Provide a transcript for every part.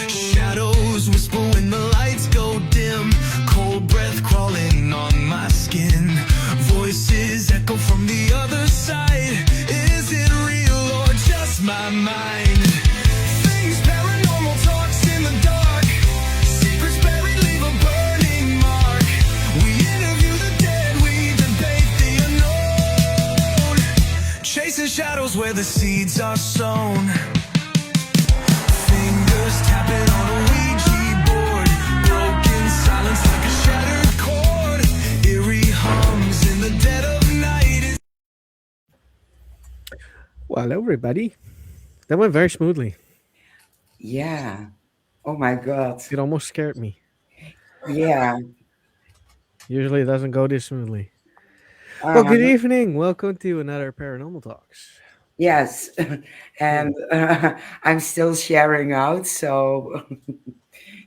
Shadows whisper when the lights go dim. Cold breath crawling on my skin. Voices echo from the other side. Is it real or just my mind? Things paranormal talks in the dark. Secrets buried leave a burning mark. We interview the dead, we debate the unknown. Chasing shadows where the seeds are sown. Fingers tapping on a Ouija board. Broken silence like a shattered chord. Eerie hums in the dead of night. Well, hello, everybody. That went very smoothly. Yeah. Oh my God. It almost scared me. Yeah. Usually it doesn't go this smoothly. Well, good Um, evening. Welcome to another Paranormal Talks. yes. Yeah. And I'm still sharing out, so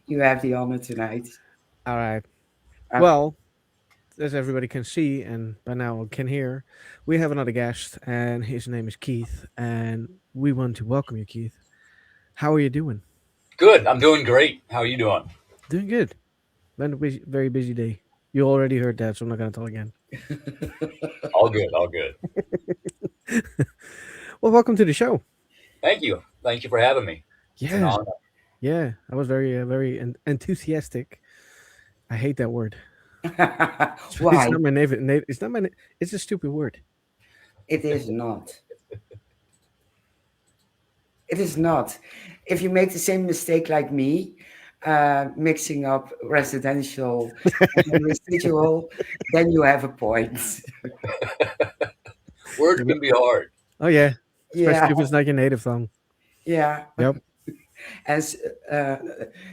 you have the honor tonight. All right. Okay. Well, as everybody can see and by now can hear, we have another guest, and his name is Keith. And we want to welcome you, Keith. How are you doing? Good. I'm doing great. How are you doing? Doing good. Been a busy, very busy day. You already heard that, so I'm not going to tell again. All good. All good. Well, welcome to the show. Thank you. Thank you for having me. It's an Yeah. honor. Yeah. I was very enthusiastic. I hate that word. It's Why? not my it's not my. It's a stupid word. It is not. It is not. If you make the same mistake like me, mixing up residential and residual, then you have a point. Words can be hard. Oh yeah, especially Yeah. if it's not your native tongue. Yeah. Yep, As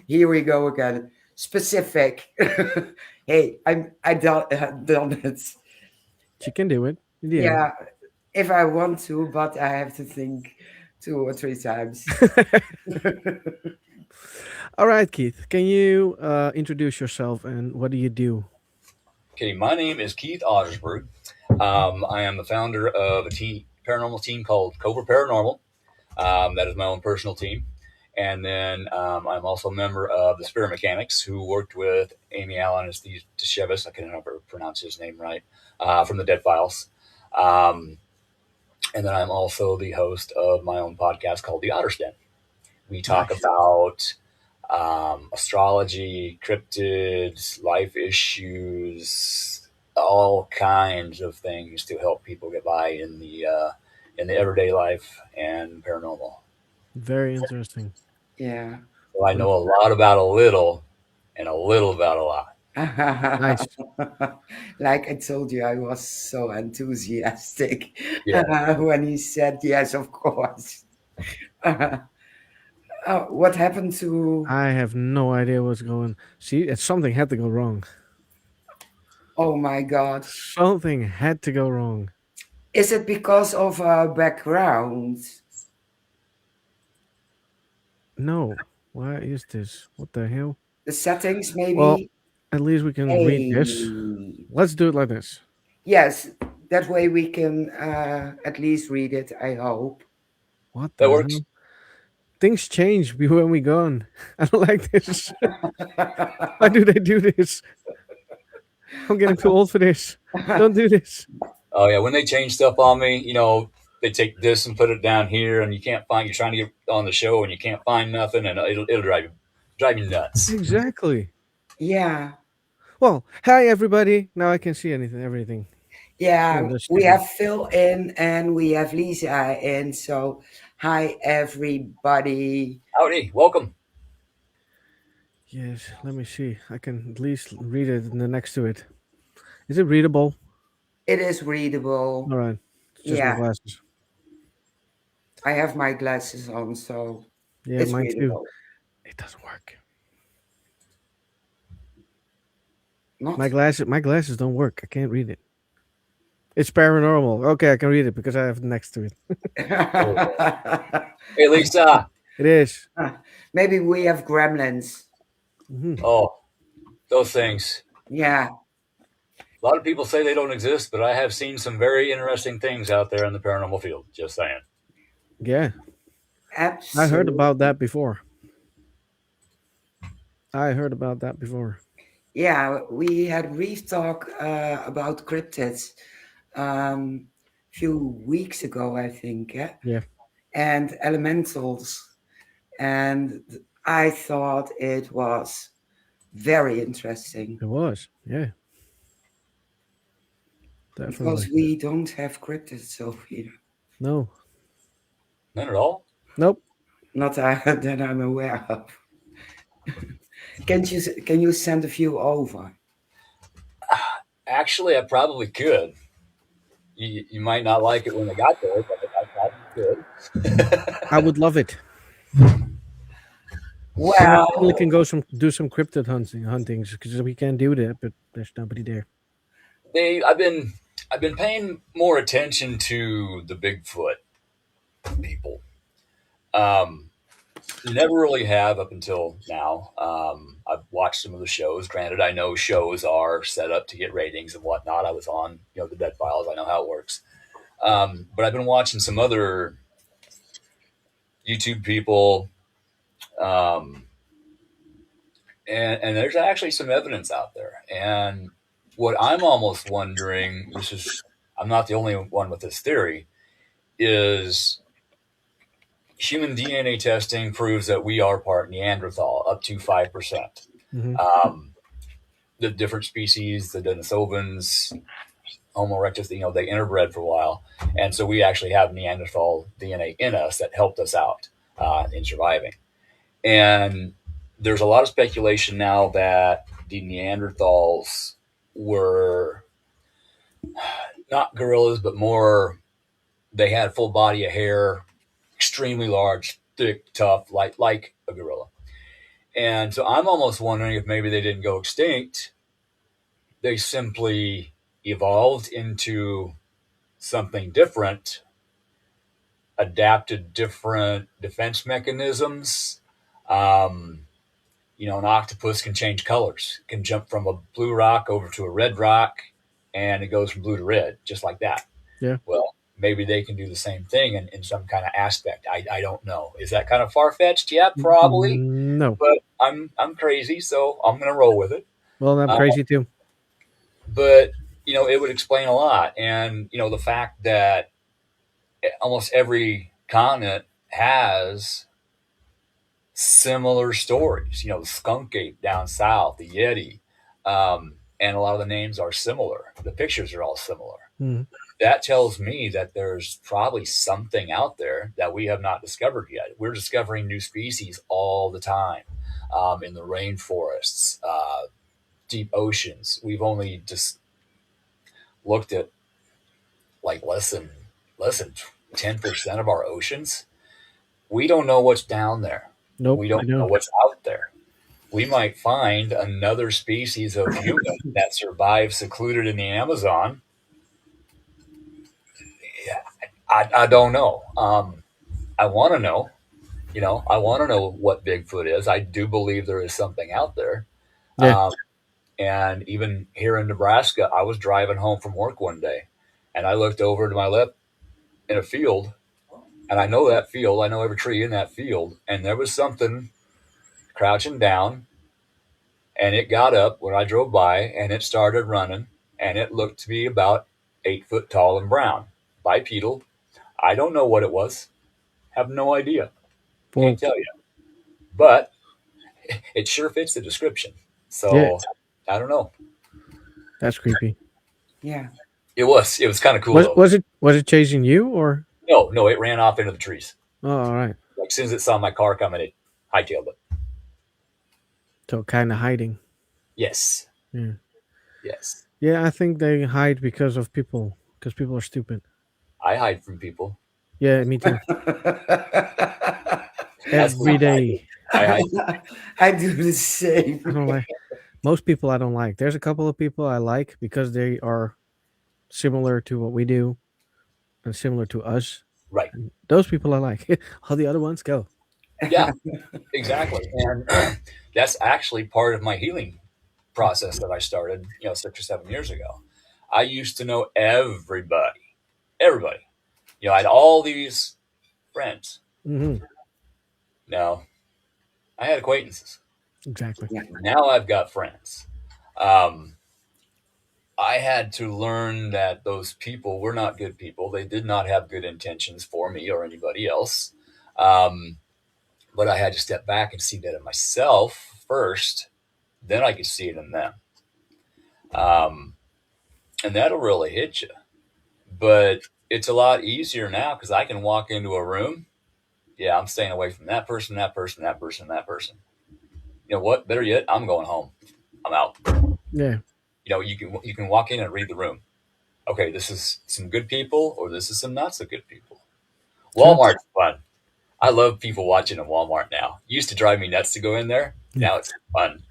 here we go again. Specific. Hey, I done it. she can do it. Yeah, if I want to, but I have to think 2 or 3 times. All right, Keith. Can you introduce yourself and what do you do? Okay. My name is Keith Ottersberg. I am the founder of a paranormal team called Cobra Paranormal. That is my own personal team. And then I'm also a member of the Spirit Mechanics, who worked with Amy Allen as the Deshevis. I can never pronounce his name right, from the Dead Files. And then I'm also the host of my own podcast called The Otter's Den. We talk Nice. about astrology, cryptids, life issues, all kinds of things to help people get by in the everyday life and paranormal. Very interesting. Yeah. So I know a lot about a little and a little about a lot. Nice. Like I told you, I was so enthusiastic Yeah. when he said yes, of course. What happened to? I have no idea what's going. See, something had to go wrong. Oh my God! Something had to go wrong. Is it because of our background? No. Why is this? What the hell? The settings, Well, maybe? at least we can read this. Hey. Let's do it like this. Yes, that way we can at least read it, I hope. What That the works. hell? Things change when we gone. I don't like this. Why do they do this? I'm getting too old for this. Don't do this. Oh yeah, when they change stuff on me, they take this and put it down here, and you're trying to get on the show, and you can't find nothing, and it'll drive you nuts. Exactly. Yeah. Well, hi everybody. Now I can see everything. Yeah, Oh, that's we stupid. have Phil in and we have Lisa in. So, hi everybody. Howdy, welcome. Yes, let me see. I can at least read it in the next to it. Is it readable? It is readable. All right. It's just my Yeah, glasses. I have my glasses on, so Yeah, it's mine too. readable. It doesn't work. Not My glasses don't work. I can't read it. It's paranormal. Okay, I can read it because I have it next to it. Hey Lisa. It is. Maybe we have gremlins. Mhm. Oh, those things. Yeah. A lot of people say they don't exist, but I have seen some very interesting things out there in the paranormal field. Just saying. Yeah. I heard about Absolutely. that before. I heard about that before. Yeah, we had a brief talk about cryptids a few weeks ago, I think, yeah? Yeah, And elementals. And I thought it was very interesting it was. Yeah, because definitely. we don't have cryptids over here. No, None at all. nope. Not that I'm aware of. Can you send a few over? Actually, I probably could. You might not like it when they got there, but I probably could. I would love it. So my family can Well, go do some cryptid huntings because we can do that, but there's nobody there. They, I've been paying more attention to the Bigfoot people. Um, Never really have up until now. I've watched some of the shows. Granted, I know shows are set up to get ratings and whatnot. I was on, the Dead Files. I know how it works. But I've been watching some other YouTube people, um, and there's actually some evidence out there. And what I'm almost wondering, I'm not the only one with this theory, is human DNA testing proves that we are part Neanderthal, up to 5%. Hmm. Um, the different species, the Denisovans, Homo erectus, they interbred for a while. And so we actually have Neanderthal DNA in us that helped us out in surviving. And there's a lot of speculation now that the Neanderthals were not gorillas, but more, they had full body of hair, extremely large, thick, tough, like a gorilla. And so I'm almost wondering if maybe they didn't go extinct. They simply evolved into something different, adapted different defense mechanisms. Um, an octopus can change colors, can jump from a blue rock over to a red rock, and it goes from blue to red, just like that. Yeah. Well, maybe they can do the same thing in some kind of aspect. I don't know. Is that kind of far fetched? Yeah, probably. No. But I'm crazy, so I'm gonna roll with it. Well, I'm Uh, crazy too. but it would explain a lot, and the fact that almost every continent has similar stories. The skunk ape down south, the yeti, and a lot of the names are similar. The pictures are all similar. Mhm. That tells me that there's probably something out there that we have not discovered yet. We're discovering new species all the time, in the rainforests, deep oceans. We've only just looked at like less than 10% of our oceans. We don't know what's down there. Nope. We I don't know know. what's out there. We might find another species of human that survives secluded in the Amazon. Yeah, I don't know. I want to know. I want to know what Bigfoot is. I do believe there is something out there. Yeah. Um, and even here in Nebraska, I was driving home from work one day, and I looked over to my left in a field, and I know that field. I know every tree in that field, and there was something crouching down, and it got up when I drove by, and it started running, and it looked to be about 8 foot tall and brown, bipedal. I don't know what it was. Have no idea. Well, Can't tell you, but it sure fits the description. yeah. So I don't know. That's creepy. yeah. It was kind of cool Was though. was it chasing you or? No, it ran off into the trees. Oh, all right. Like as soon as it saw my car coming, it hightailed it. So kind of hiding. Yes, Yeah. yes. Yeah. I think they hide because of people. Because people are stupid. I hide from people. Yeah. Me too. That's Every what I do. day. I hide. I do the same. I don't like. Most people I don't like. There's a couple of people I like because they are similar to what we do and similar to us. Right. And those people I like. All the other ones go. Yeah, exactly. And that's actually part of my healing process that I started, 6 or 7 years ago. I used to know everybody, everybody. I had all these friends, Hmm. Now, I had acquaintances. Exactly. Yeah. Now I've got friends. Um, I had to learn that those people were not good people. They did not have good intentions for me or anybody else. Um, but I had to step back and see that in myself first. Then I could see it in them. Um, and that'll really hit you. But it's a lot easier now because I can walk into a room. Yeah, I'm staying away from that person, that person, that person, that person. You know what? Better yet, I'm going home. I'm out. Yeah. You can walk in and read the room. Okay, this is some good people, or this is some not so good people. True. Walmart's fun. I love people watching in Walmart now. Used to drive me nuts to go in there. Yeah. Now it's fun.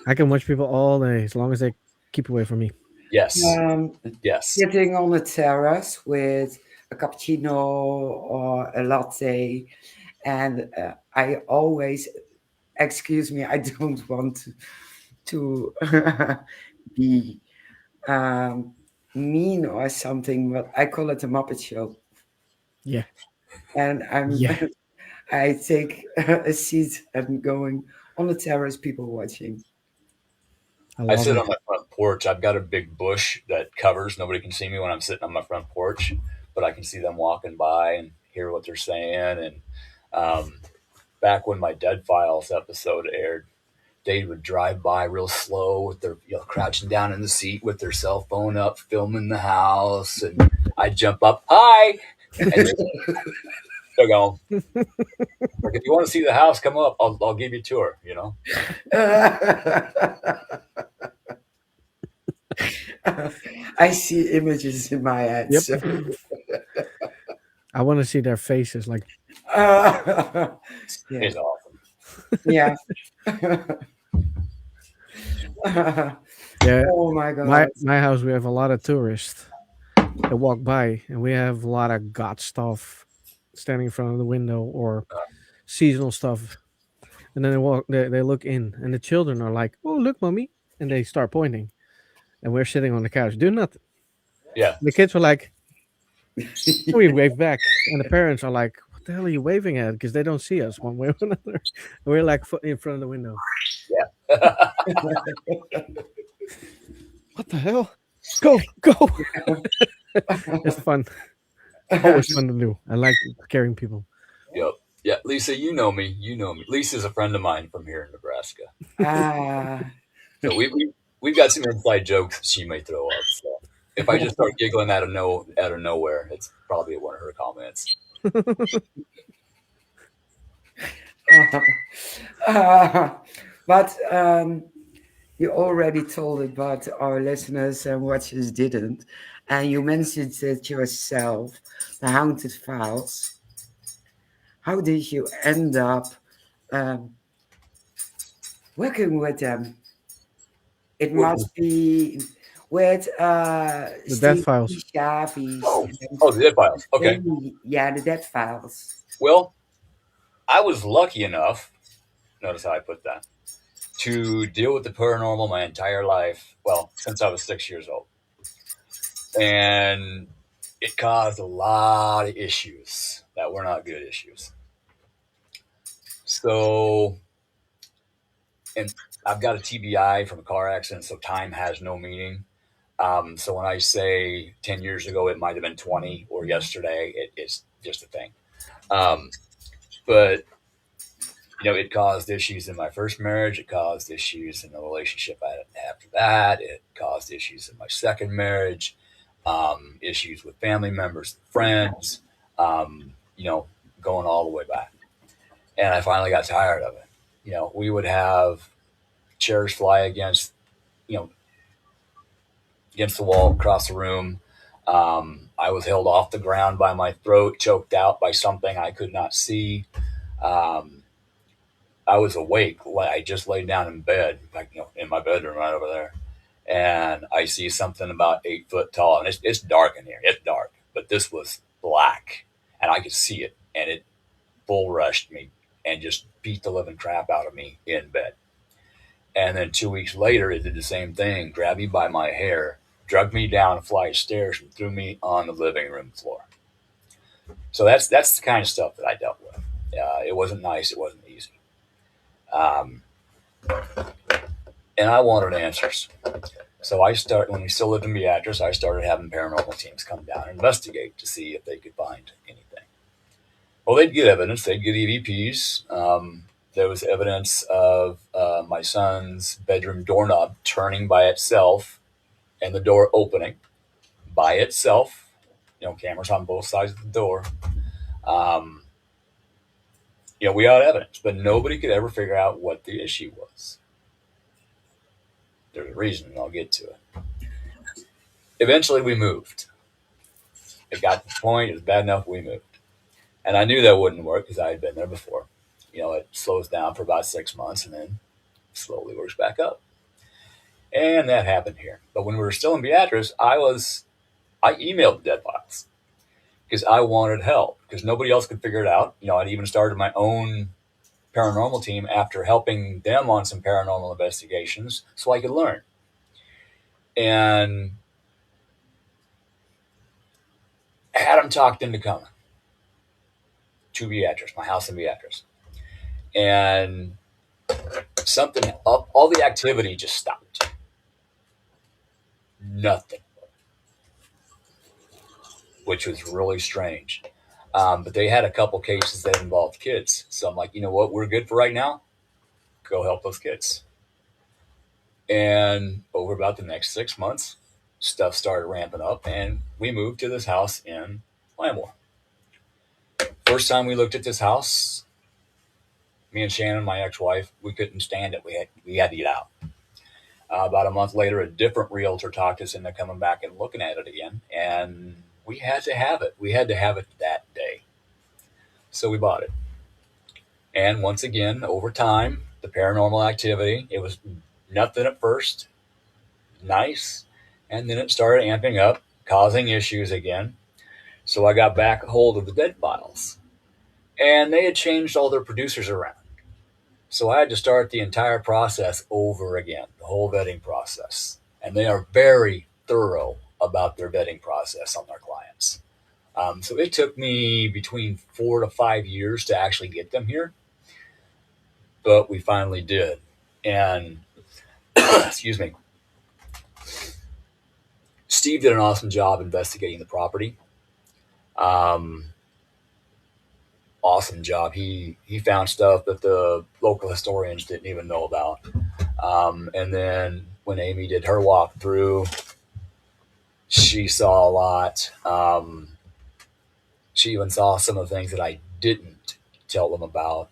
I can watch people all day as long as they keep away from me. Yes, Um, yes. Sitting on a terrace with a cappuccino or a latte, and I always, excuse me, I don't want to be um, mean or something, but I call it a Muppet Show, Yeah. and Yeah. I take a seat and going on the terrace, people watching. I I love sit it. on my front porch. I've got a big bush that covers. Nobody can see me when I'm sitting on my front porch, but I can see them walking by and hear what they're saying. And um, back when my Dead Files episode aired, they would drive by real slow with their, crouching down in the seat with their cell phone up, filming the house, and I'd jump up, hi, and they're going, like, if you want to see the house, come up. I'll give you a tour. I see images in my head. Yep. So. I want to see their faces. Like, Yeah. It's awesome. Yeah. yeah, Oh my God. my house, we have a lot of tourists that walk by, and we have a lot of god stuff standing in front of the window or seasonal stuff. And then they look in, and the children are like, "Oh, look, mommy!" And they start pointing, and we're sitting on the couch doing nothing. Yeah. The kids are like, we wave back, and the parents are like, "What the hell are you waving at?" Because they don't see us one way or another. And we're like in front of the window. What the hell? Go, go! It's fun. Always fun to do. I like scaring people. Yep. Yeah, Lisa, you know me. You know me. Lisa's a friend of mine from here in Nebraska. Ah, So we've got some inside jokes that she may throw up. So if I just start giggling out of nowhere, it's probably one of her comments. but you already told it, but our listeners and watchers didn't. And you mentioned it yourself, the Haunted Files. How did you end up um, working with them? It must be with The Death Steve Files. Chavis. Oh, the Dead Files. Okay. Yeah, the Dead Files. Well, I was lucky enough, notice how I put that, to deal with the paranormal my entire life. Well, since I was 6 years old. And it caused a lot of issues that were not good issues. So, and I've got a TBI from a car accident, so time has no meaning. So when I say 10 years ago, it might have been 20, or yesterday, it's just a thing. But, it caused issues in my first marriage. It caused issues in the relationship I had after that. It caused issues in my second marriage, issues with family members, friends, going all the way back. And I finally got tired of it. We would have chairs fly you know, against the wall across the room. I was held off the ground by my throat, choked out by something I could not see. I was awake. I just laid down in bed, like, in my bedroom right over there. And I see something about 8 foot tall. And it's dark in here. It's dark. But this was black. And I could see it. And it bull rushed me and just beat the living crap out of me in bed. And then 2 weeks later, it did the same thing, grabbed me by my hair, dragged me down a flight of stairs, and threw me on the living room floor. So that's the kind of stuff that I dealt with. It wasn't nice. It wasn't easy. Um, and I wanted answers. So when we still lived in Beatrice, I started having paranormal teams come down and investigate to see if they could find anything. Well, they'd get evidence. They'd get EVPs. There was evidence of my son's bedroom doorknob turning by itself and the door opening by itself. Cameras on both sides of the door. Um, we had evidence, but nobody could ever figure out what the issue was. There's a reason, and I'll get to it. Eventually, we moved. It got to the point, it was bad enough, we moved. And I knew that wouldn't work because I had been there before. It slows down for about 6 months and then slowly works back up. And that happened here. But when we were still in Beatrice, I emailed the dead files because I wanted help because nobody else could figure it out. I'd even started my own paranormal team after helping them on some paranormal investigations so I could learn. And had them talked into coming to Beatrice, my house in Beatrice. And all the activity just stopped. Nothing. Which was really strange. But they had a couple cases that involved kids. So I'm like, you know what? We're good for right now. Go help those kids. And over about the next 6 months, stuff started ramping up and we moved to this house in Lamore. First time we looked at this house, me and Shannon, my ex-wife, we couldn't stand it. We had to get out. About a month later, a different realtor talked us into coming back and looking at it again. And we had to have it. We had to have it that day. So we bought it. And once again, over time, the paranormal activity, it was nothing at first, nice. And then it started amping up, causing issues again. So I got back a hold of the dead files. And they had changed all their producers around. So I had to start the entire process over again, the whole vetting process. And they are very thorough about their vetting process on their clients. So it took me between 4 to 5 years to actually get them here. But we finally did. And, excuse me, Steve did an awesome job investigating the property. Awesome job. He found stuff that the local historians didn't even know about. And then when Amy did her walkthrough, she saw a lot. She even saw some of the things that I didn't tell them about.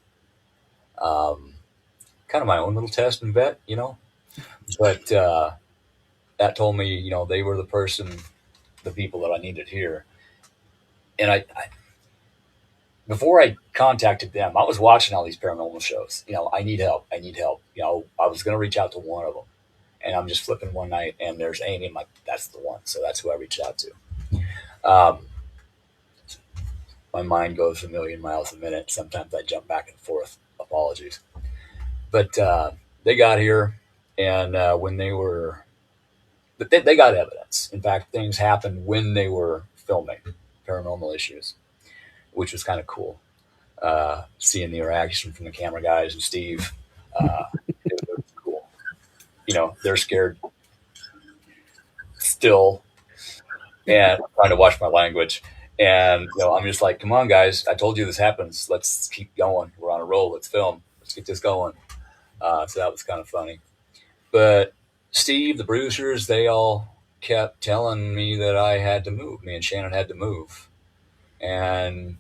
Kind of my own little test and vet, But that told me, they were the people that I needed here. And I before I contacted them, I was watching all these paranormal shows. I need help. I need help. I was going to reach out to one of them. And I'm just flipping one night, and there's Amy. I'm like, that's the one. So that's who I reached out to. My mind goes a million miles a minute. Sometimes I jump back and forth. Apologies. But they got here, and when they got evidence. In fact, things happened when they were filming Paranormal Issues, which was kind of cool. Seeing the interaction from the camera guys and Steve, it was cool. They're scared still, and I'm trying to watch my language. And I'm just like, come on, guys! I told you this happens. Let's keep going. We're on a roll. Let's film. Let's get this going. So that was kind of funny. But Steve, the producers, they all kept telling me that I had to move. Me and Shannon had to move. And,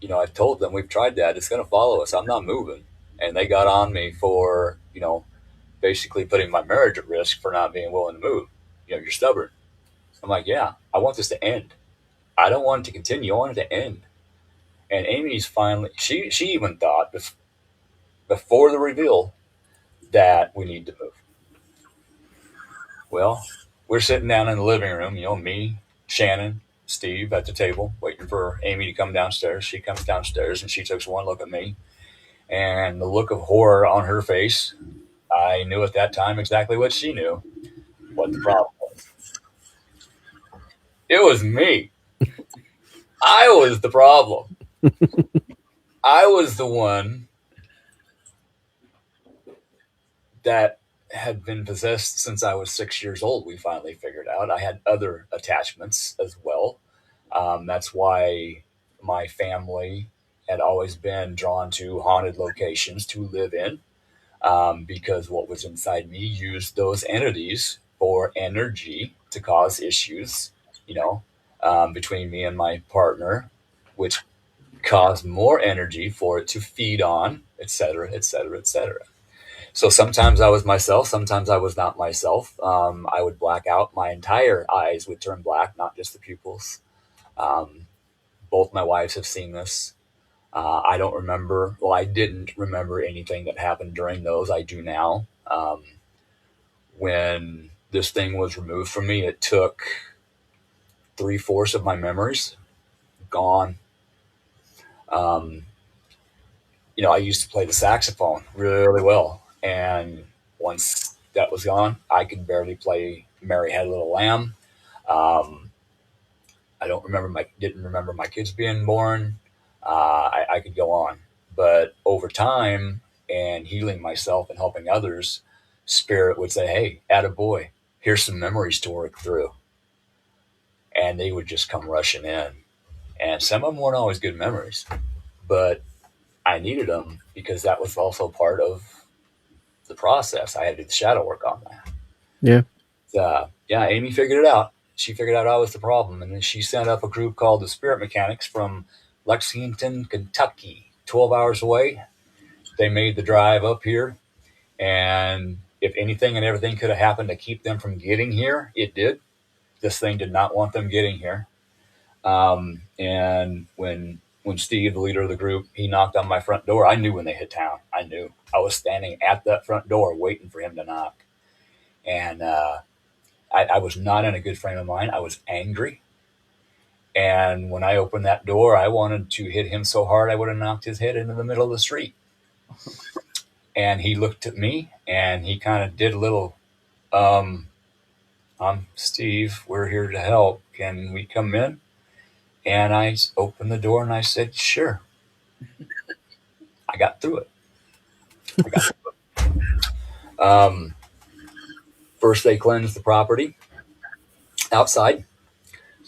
I told them we've tried that. It's going to follow us. I'm not moving. And they got on me for, basically putting my marriage at risk for not being willing to move. You're stubborn. I'm like, yeah, I want this to end. I don't want it to continue. I want it to end. And Amy's finally, she even thought before the reveal that we need to move. Well, we're sitting down in the living room, me, Shannon, Steve at the table, waiting for Amy to come downstairs. She comes downstairs and she takes one look at me, and the look of horror on her face, I knew at that time exactly what she knew, what the problem was. It was me. I was the problem. I was the one that had been possessed since I was 6 years old. We finally figured out I had other attachments as well. That's why my family had always been drawn to haunted locations to live in, because what was inside me used those entities for energy to cause issues, you know, between me and my partner, which caused more energy for it to feed on, et cetera, et cetera, et cetera. So sometimes I was myself, sometimes I was not myself. I would black out. My entire eyes would turn black, not just the pupils. Um, Both my wives have seen this. I don't remember, well, I didn't remember anything that happened during those. I do now. When this thing was removed from me, it took three-fourths of my memories gone. Um, I used to play the saxophone really well. And once that was gone, I could barely play Mary Had a Little Lamb. Um, I didn't remember my kids being born. I could go on, but over time and healing myself and helping others, spirit would say, "Hey, attaboy, here's some memories to work through," and they would just come rushing in. And some of them weren't always good memories, but I needed them because that was also part of the process. I had to do the shadow work on that. Yeah. Yeah, Amy figured it out. She figured out I was the problem, and then she sent up a group called the Spirit Mechanics from Lexington, Kentucky, 12 hours away. They made the drive up here, and if anything and everything could have happened to keep them from getting here, it did. This thing did not want them getting here. And when Steve, the leader of the group, he knocked on my front door, I knew when they hit town. I knew. I was standing at that front door waiting for him to knock. And I was not in a good frame of mind. I was angry. And when I opened that door, I wanted to hit him so hard I would have knocked his head into the middle of the street. And he looked at me and he kind of did a little, I'm Steve, we're here to help. Can we come in? And I opened the door and I said, sure. I got through it. First, they cleansed the property outside.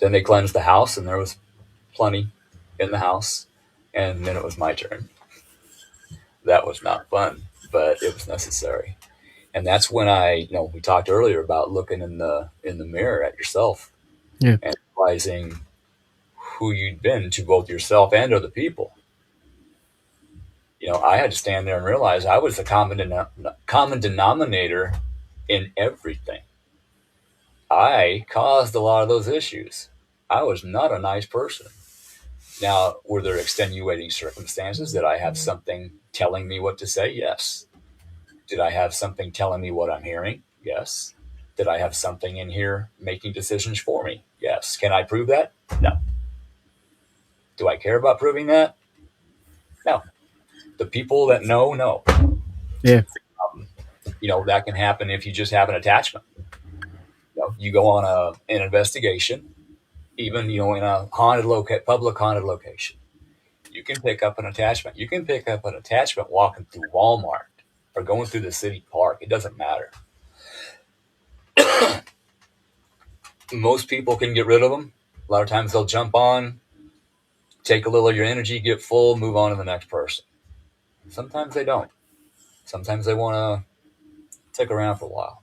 Then they cleansed the house, and there was plenty in the house. And then it was my turn. That was not fun, but it was necessary. And that's when we talked earlier about looking in the mirror at yourself, Yeah. and realizing who you'd been to both yourself and other people. I had to stand there and realize I was the common denominator in everything. I caused a lot of those issues. I was not a nice person. Now, were there extenuating circumstances? Did I have something telling me what to say? Yes. Did I have something telling me what I'm hearing? Yes. Did I have something in here making decisions for me? Yes. Can I prove that? No. Do I care about proving that? No. The people that know. Yeah. That can happen if you just have an attachment. You go on an investigation, even in a public haunted location. You can pick up an attachment. You can pick up an attachment walking through Walmart or going through the city park. It doesn't matter. Most people can get rid of them. A lot of times they'll jump on, take a little of your energy, get full, move on to the next person. Sometimes they don't. Sometimes they want to stick around for a while.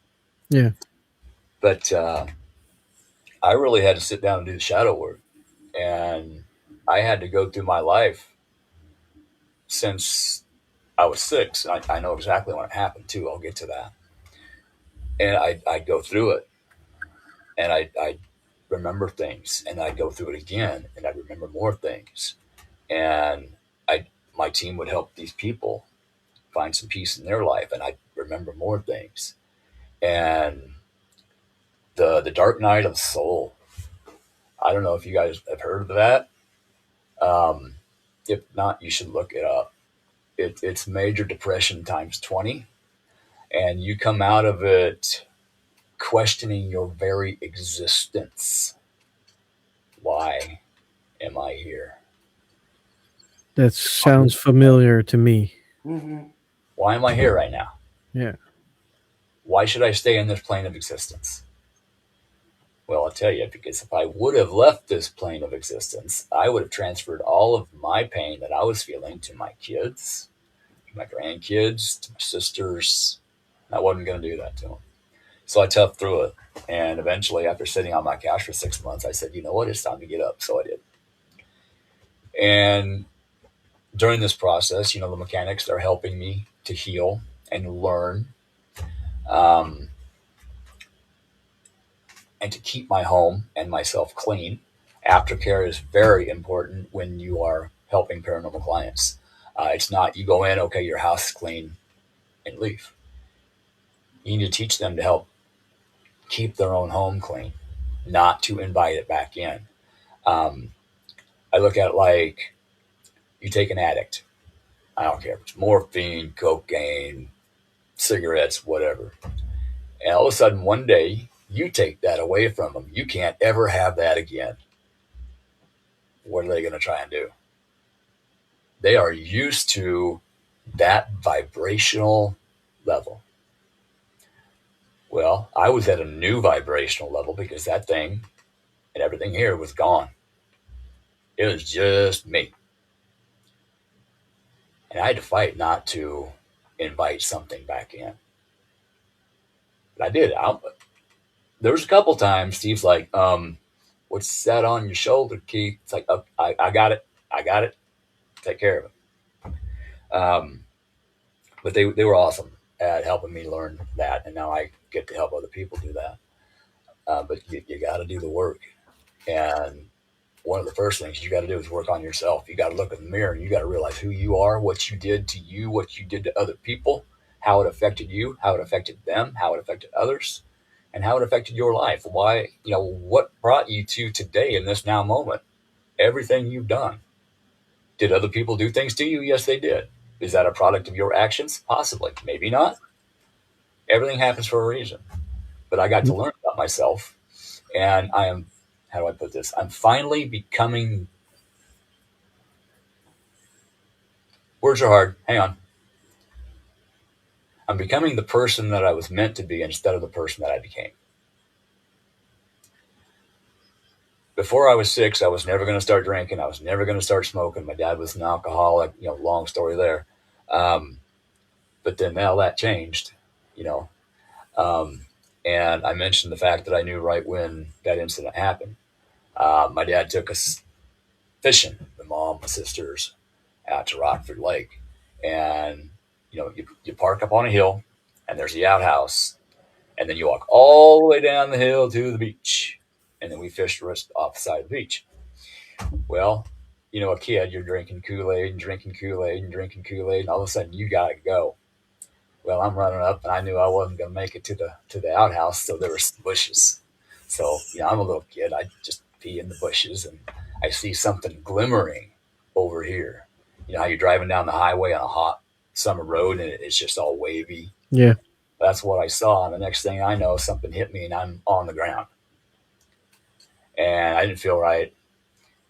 Yeah. But I really had to sit down and do the shadow work. And I had to go through my life since I was 6. I know exactly when it happened, too. I'll get to that. And I'd go through it. And I'd remember things. And I'd go through it again. And I'd remember more things. And my team would help these people find some peace in their life. And I'd remember more things. And the dark night of the soul. I don't know if you guys have heard of that. If not, you should look it up. It's major depression times 20. And you come out of it questioning your very existence. Why am I here? That sounds familiar to me. Mm-hmm. Why am I here right now? Yeah. Why should I stay in this plane of existence? Well, I'll tell you, because if I would have left this plane of existence, I would have transferred all of my pain that I was feeling to my kids, to my grandkids, to my sisters. I wasn't going to do that to them. So I toughed through it. And eventually, after sitting on my couch for 6 months, I said, you know what? It's time to get up. So I did. And during this process, the mechanics, they're helping me to heal and learn, um, and to keep my home and myself clean. Aftercare is very important when you are helping paranormal clients. It's not you go in, okay, your house is clean, and leave. You need to teach them to help keep their own home clean, not to invite it back in. Um, I look at it like you take an addict. I don't care if it's morphine, cocaine, cigarettes, whatever. And all of a sudden, one day, you take that away from them. You can't ever have that again. What are they going to try and do? They are used to that vibrational level. Well, I was at a new vibrational level because that thing and everything here was gone. It was just me. And I had to fight not to invite something back in. But I did. There was a couple times Steve's like, what's that on your shoulder, Keith? It's like, oh, I got it. I got it. Take care of it. But they were awesome at helping me learn that. And now I get to help other people do that. But you got to do the work. And one of the first things you got to do is work on yourself. You got to look in the mirror and you got to realize who you are, what you did to you, what you did to other people, how it affected you, how it affected them, how it affected others, and how it affected your life. Why, what brought you to today in this now moment? Everything you've done. Did other people do things to you? Yes, they did. Is that a product of your actions? Possibly. Maybe not. Everything happens for a reason. But I got to learn about myself. And I am, how do I put this? I'm finally becoming, words are hard. Hang on. I'm becoming the person that I was meant to be instead of the person that I became. Before I was 6, I was never going to start drinking. I was never going to start smoking. My dad was an alcoholic, long story there. But then now that changed, you know. And I mentioned the fact that I knew right when that incident happened. My dad took us fishing, my mom, my sisters, out to Rockford Lake. And, you park up on a hill and there's the outhouse. And then you walk all the way down the hill to the beach. And then we fished the rest off the side of the beach. Well, a kid, you're drinking Kool-Aid and drinking Kool-Aid and drinking Kool-Aid, and all of a sudden you got to go. Well, I'm running up, and I knew I wasn't going to make it to the outhouse, so there were some bushes. So, I'm a little kid. I just pee in the bushes, and I see something glimmering over here. You know how you're driving down the highway on a hot summer road, and it's just all wavy? Yeah. That's what I saw, and the next thing I know, something hit me, and I'm on the ground. And I didn't feel right,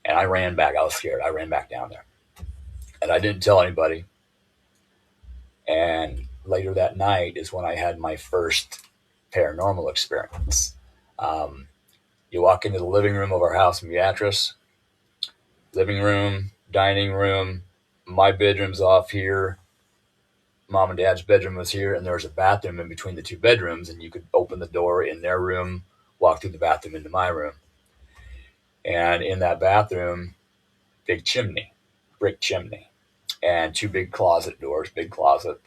and I ran back. I was scared. I ran back down there, and I didn't tell anybody. And later that night is when I had my first paranormal experience. You walk into the living room of our house in Beatrice, living room, dining room, my bedroom's off here, mom and dad's bedroom was here, and there was a bathroom in between the two bedrooms, and you could open the door in their room, walk through the bathroom into my room. And in that bathroom, big chimney, brick chimney, and two big closet doors, big closet.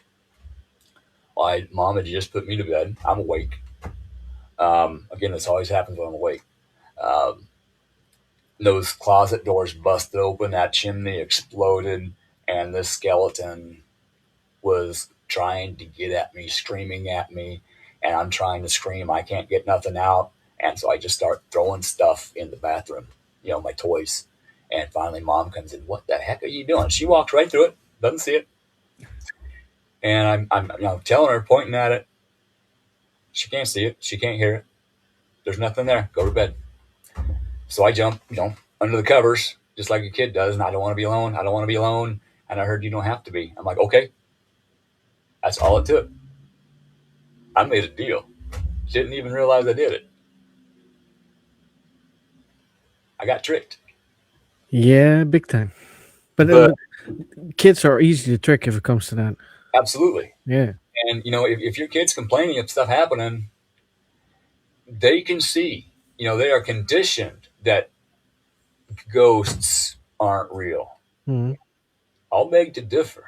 My mom had just put me to bed. I'm awake. Again, this always happens when I'm awake. Those closet doors busted open, that chimney exploded, and this skeleton was trying to get at me, screaming at me, and I'm trying to scream. I can't get nothing out. And so I just start throwing stuff in the bathroom, my toys. And finally, mom comes in. What the heck are you doing? She walks right through it, doesn't see it. And I'm telling her, pointing at it. She can't see it. She can't hear it. There's nothing there. Go to bed. So I jump, under the covers, just like a kid does. And I don't want to be alone. I don't want to be alone. And I heard you don't have to be. I'm like, okay, that's all it took. I made a deal. Didn't even realize I did it. I got tricked. Yeah, big time. But But kids are easy to trick if it comes to that. absolutely. Yeah. And, if your kid's complaining of stuff happening, they can see, they are conditioned that ghosts aren't real. Hmm. I'll beg to differ.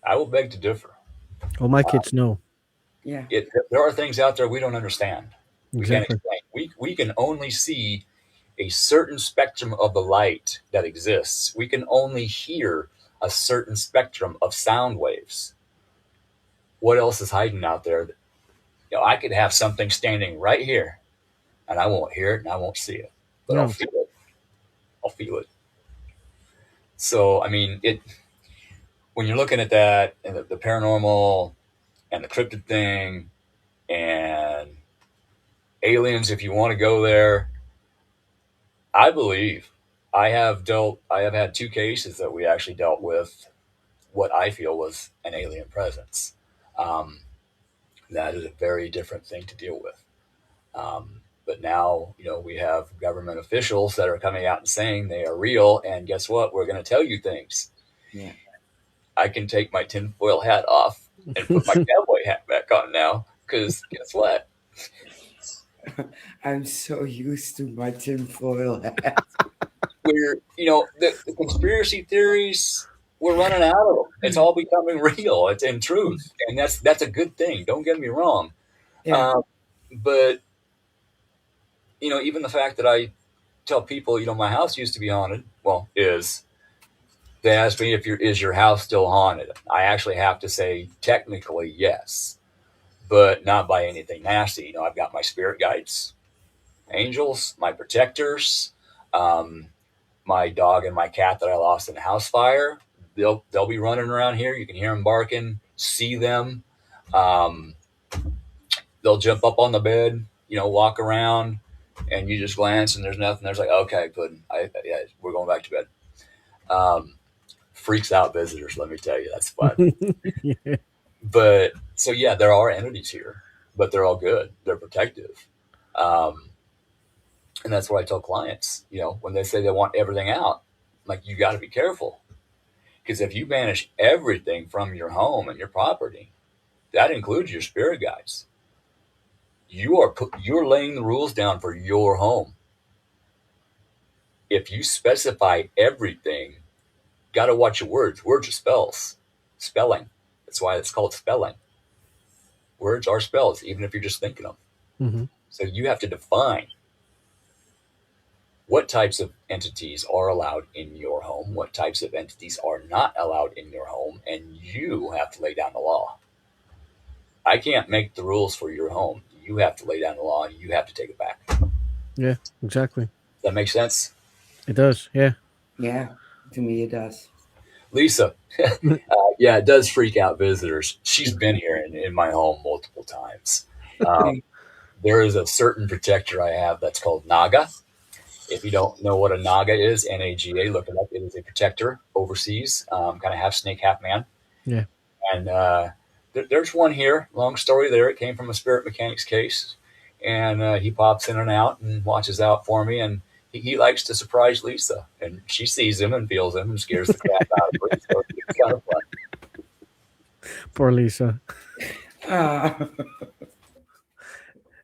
I will beg to differ. Well, my kids know. Yeah. There are things out there we don't understand. We can't Exactly. explain. We can only see a certain spectrum of the light that exists. We can only hear a certain spectrum of sound waves. What else is hiding out there? I could have something standing right here, and I won't hear it and I won't see it, but I'll No. feel it. I'll feel it. So, I mean, when you're looking at that and the paranormal and the cryptid thing and aliens, if you want to go there, I believe I have had two cases that we actually dealt with what I feel was an alien presence. Um, that is a very different thing to deal with. But now, we have government officials that are coming out and saying they are real. And guess what? We're going to tell you things. Yeah. I can take my tinfoil hat off and put my cowboy hat back on now. Because guess what? I'm so used to my tinfoil hat. The conspiracy theories, we're running out of them. It's all becoming real. It's in truth. And that's a good thing. Don't get me wrong. Yeah. But, even the fact that I tell people, my house used to be haunted. Well, is. They ask me is your house still haunted? I actually have to say technically yes, but not by anything nasty. I've got my spirit guides, angels, my protectors, my dog and my cat that I lost in a house fire. They'll be running around here. You can hear them barking, see them. Um, they'll jump up on the bed, walk around, and you just glance and there's nothing. There's like, okay, Puddin', yeah, we're going back to bed. Freaks out visitors, let me tell you, that's fun. Yeah. But so yeah, there are entities here, but they're all good. They're protective. And that's what I tell clients, when they say they want everything out, I'm like, you got to be careful. Because if you banish everything from your home and your property, that includes your spirit guides. You're laying the rules down for your home. If you specify everything, got to watch your words. Words are spells. Spelling. That's why it's called spelling. Words are spells, even if you're just thinking them. Hmm. So you have to define what types of entities are allowed in your home, what types of entities are not allowed in your home, and you have to lay down the law. I can't make the rules for your home. You have to lay down the law and you have to take it back. Does Yeah. Exactly. that make sense? It does. Yeah. Yeah. To me, it does. Lisa, yeah, it does freak out visitors. She's been here in my home multiple times. There is a certain protector I have that's called Naga. If you don't know what a Naga is, Naga, look it up. It is a protector overseas, kind of half snake, half man. Yeah. And there's one here. Long story there. It came from a spirit mechanics case. And he pops in and out and watches out for me. And he likes to surprise Lisa. And she sees him and feels him and scares the crap out of her. So it's kind of fun. Poor Lisa. Ah.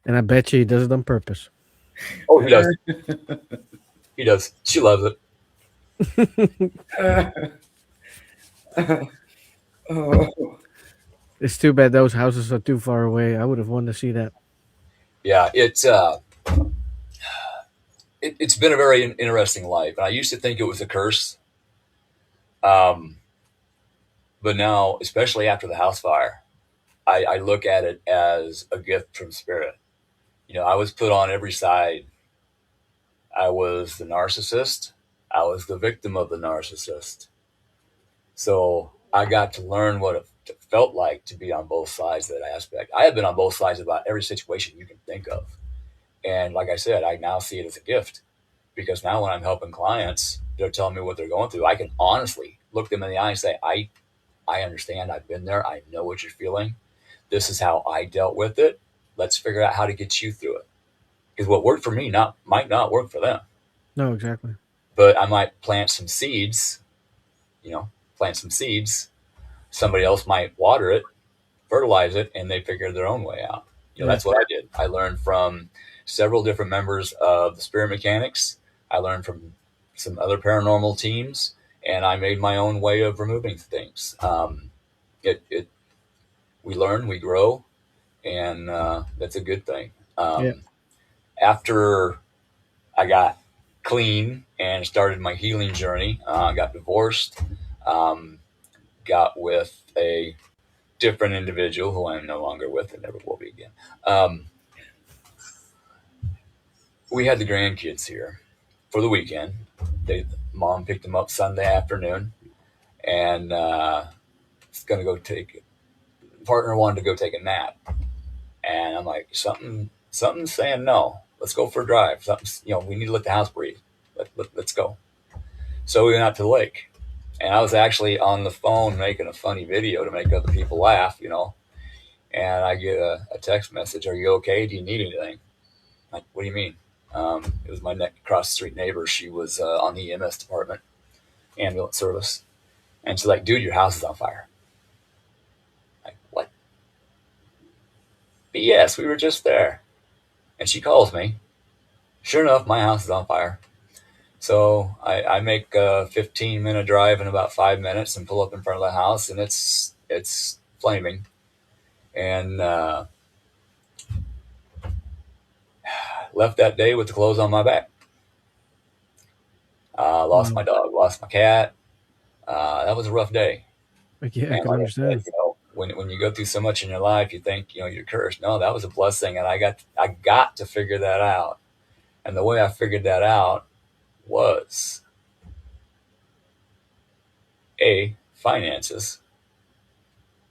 And I bet you he does it on purpose. Oh, he does. He does. She loves it. Oh. It's too bad those houses are too far away. I would have wanted to see that. Yeah, it's been a very interesting life. And I used to think it was a curse. Um, but now, especially after the house fire, I look at it as a gift from spirit. I was put on every side. I was the narcissist. I was the victim of the narcissist. So I got to learn what it felt like to be on both sides of that aspect. I have been on both sides about every situation you can think of. And like I said, I now see it as a gift because now when I'm helping clients, they're telling me what they're going through, I can honestly look them in the eye and say, I understand. I've been there. I know what you're feeling. This is how I dealt with it. Let's figure out how to get you through it. Because what worked for me might not work for them. No, exactly. But I might plant some seeds, plant some seeds. Somebody else might water it, fertilize it, and they figure their own way out. Yeah. That's what I did. I learned from several different members of the Spirit Mechanics. I learned from some other paranormal teams, and I made my own way of removing things. We learn, we grow, and that's a good thing. Yeah. After I got clean and started my healing journey, I got divorced, got with a different individual who I'm no longer with and never will be again. We had the grandkids here for the weekend. Mom picked them up Sunday afternoon, and was going to go partner wanted to go take a nap, and I'm like, something's saying no. Let's go for a drive. We need to let the house breathe. Let's go. So we went out to the lake, and I was actually on the phone making a funny video to make other people laugh, and I get a text message, "Are you okay? Do you need anything?" I'm like, what do you mean? It was my across the street neighbor. She was on the EMS department, ambulance service. And she's like, "Dude, your house is on fire." I'm like, what? BS, we were just there. And she calls me. Sure enough, my house is on fire. So I make a 15-minute drive in about 5 minutes and pull up in front of the house, and it's flaming. And left that day with the clothes on my back. Lost my dog, lost my cat. That was a rough day. Yeah, I And can understand. when you go through so much in your life, you think you're cursed. No, that was a blessing, and I got to figure that out. And the way I figured that out was finances.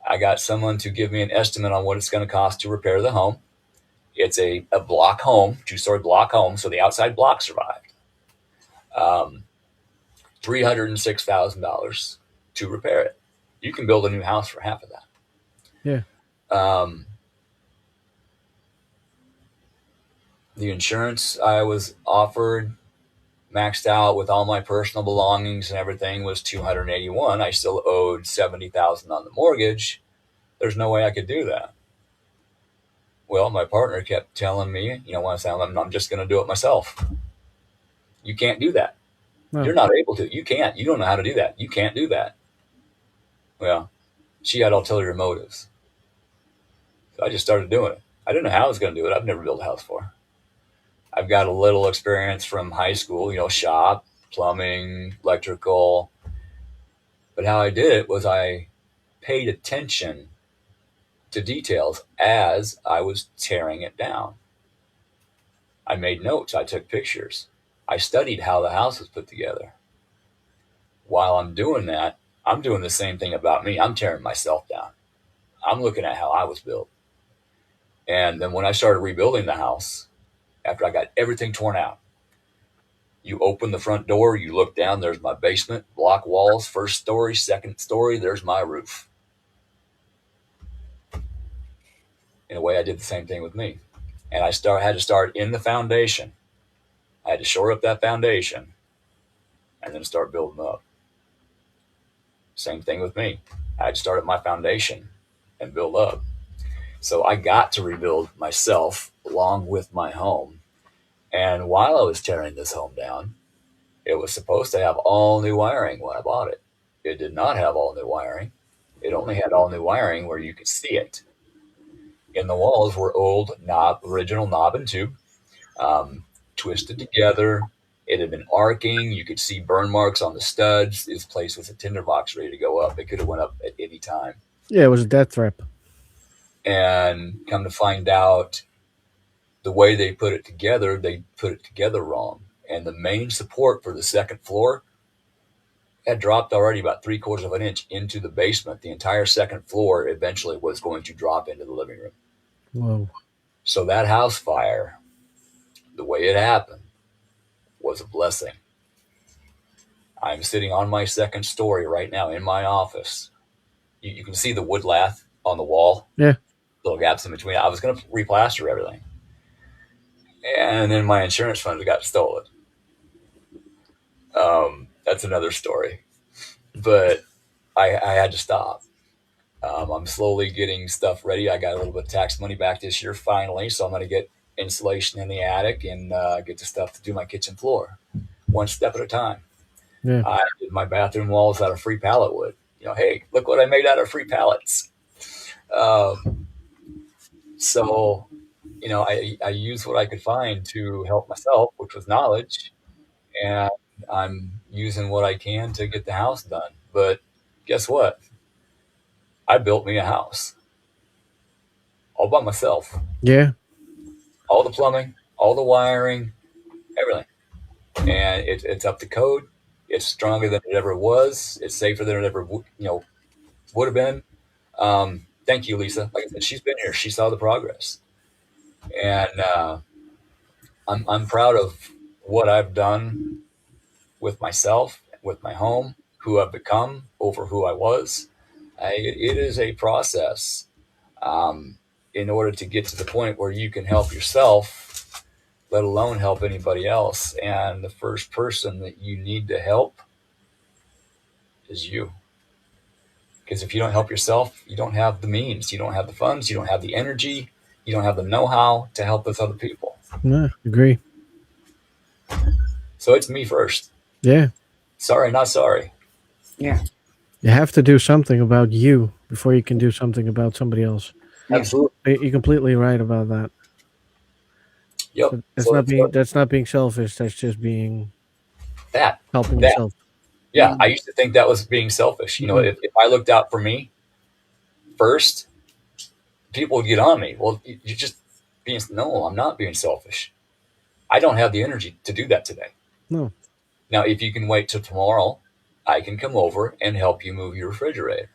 I got someone to give me an estimate on what it's going to cost to repair the home. It's a block home, 2-story block home, so the outside block survived. $306,000 to repair it. You can build a new house for half of that. Yeah. The insurance I was offered, maxed out with all my personal belongings and everything, was $281,000. I still owed $70,000 on the mortgage. There's no way I could do that. Well, my partner kept telling me, when I said, I'm just going to do it myself. You can't do that. No. You're not able to. You can't. You don't know how to do that. You can't do that. Well, she had ulterior motives. So I just started doing it. I didn't know how I was going to do it. I've never built a house before. I've got a little experience from high school, shop, plumbing, electrical. But how I did it was I paid attention to details as I was tearing it down. I made notes. I took pictures. I studied how the house was put together. While I'm doing that, I'm doing the same thing about me. I'm tearing myself down. I'm looking at how I was built. And then when I started rebuilding the house, after I got everything torn out, you open the front door, you look down, there's my basement, block walls, first story, second story, there's my roof. In a way, I did the same thing with me. And I had to start in the foundation. I had to shore up that foundation and then start building up. Same thing with me. I had to start at my foundation and build up. So I got to rebuild myself along with my home. And while I was tearing this home down, it was supposed to have all new wiring when I bought it. It did not have all new wiring. It only had all new wiring where you could see it. In the walls were old original knob and tube, twisted together. It had been arcing. You could see burn marks on the studs. This place was a tinderbox ready to go up. It could have went up at any time. Yeah, it was a death trap. And come to find out, the way they put it together wrong. And the main support for the second floor had dropped already about 3/4 of an inch into the basement. The entire second floor eventually was going to drop into the living room. Whoa. So that house fire, the way it happened, was a blessing. I'm sitting on my second story right now in my office. You can see the wood lath on the wall, Yeah. little gaps in between. I was going to replaster everything. And then my insurance fund got stolen. That's another story. But I had to stop. I'm slowly getting stuff ready. I got a little bit of tax money back this year finally, so I'm going to get insulation in the attic and get the stuff to do my kitchen floor, one step at a time. Yeah. I did my bathroom walls out of free pallet wood. Hey, look what I made out of free pallets. So, I used what I could find to help myself, which was knowledge, and I'm using what I can to get the house done. But guess what? I built me a house all by myself. Yeah. All the plumbing, all the wiring, everything. And it's up to code. It's stronger than it ever was. It's safer than it ever would have been. Thank you, Lisa. Like I said, she's been here. She saw the progress, and I'm proud of what I've done with myself, with my home, who I've become over who I was. It is a process in order to get to the point where you can help yourself, let alone help anybody else. And the first person that you need to help is you. Because if you don't help yourself, you don't have the means, you don't have the funds, you don't have the energy, you don't have the know-how to help those other people. No, agree. So it's me first. Yeah. Sorry, not sorry. Yeah. You have to do something about you before you can do something about somebody else. Yeah. Absolutely. You're completely right about that. Yep. That's not being selfish. That's just being that. helping That. yourself. Yeah, I used to think that was being selfish. If I looked out for me first, people would get on me. Well, you're just being, no, I'm not being selfish. I don't have the energy to do that today. No. Now, if you can wait till tomorrow, I can come over and help you move your refrigerator.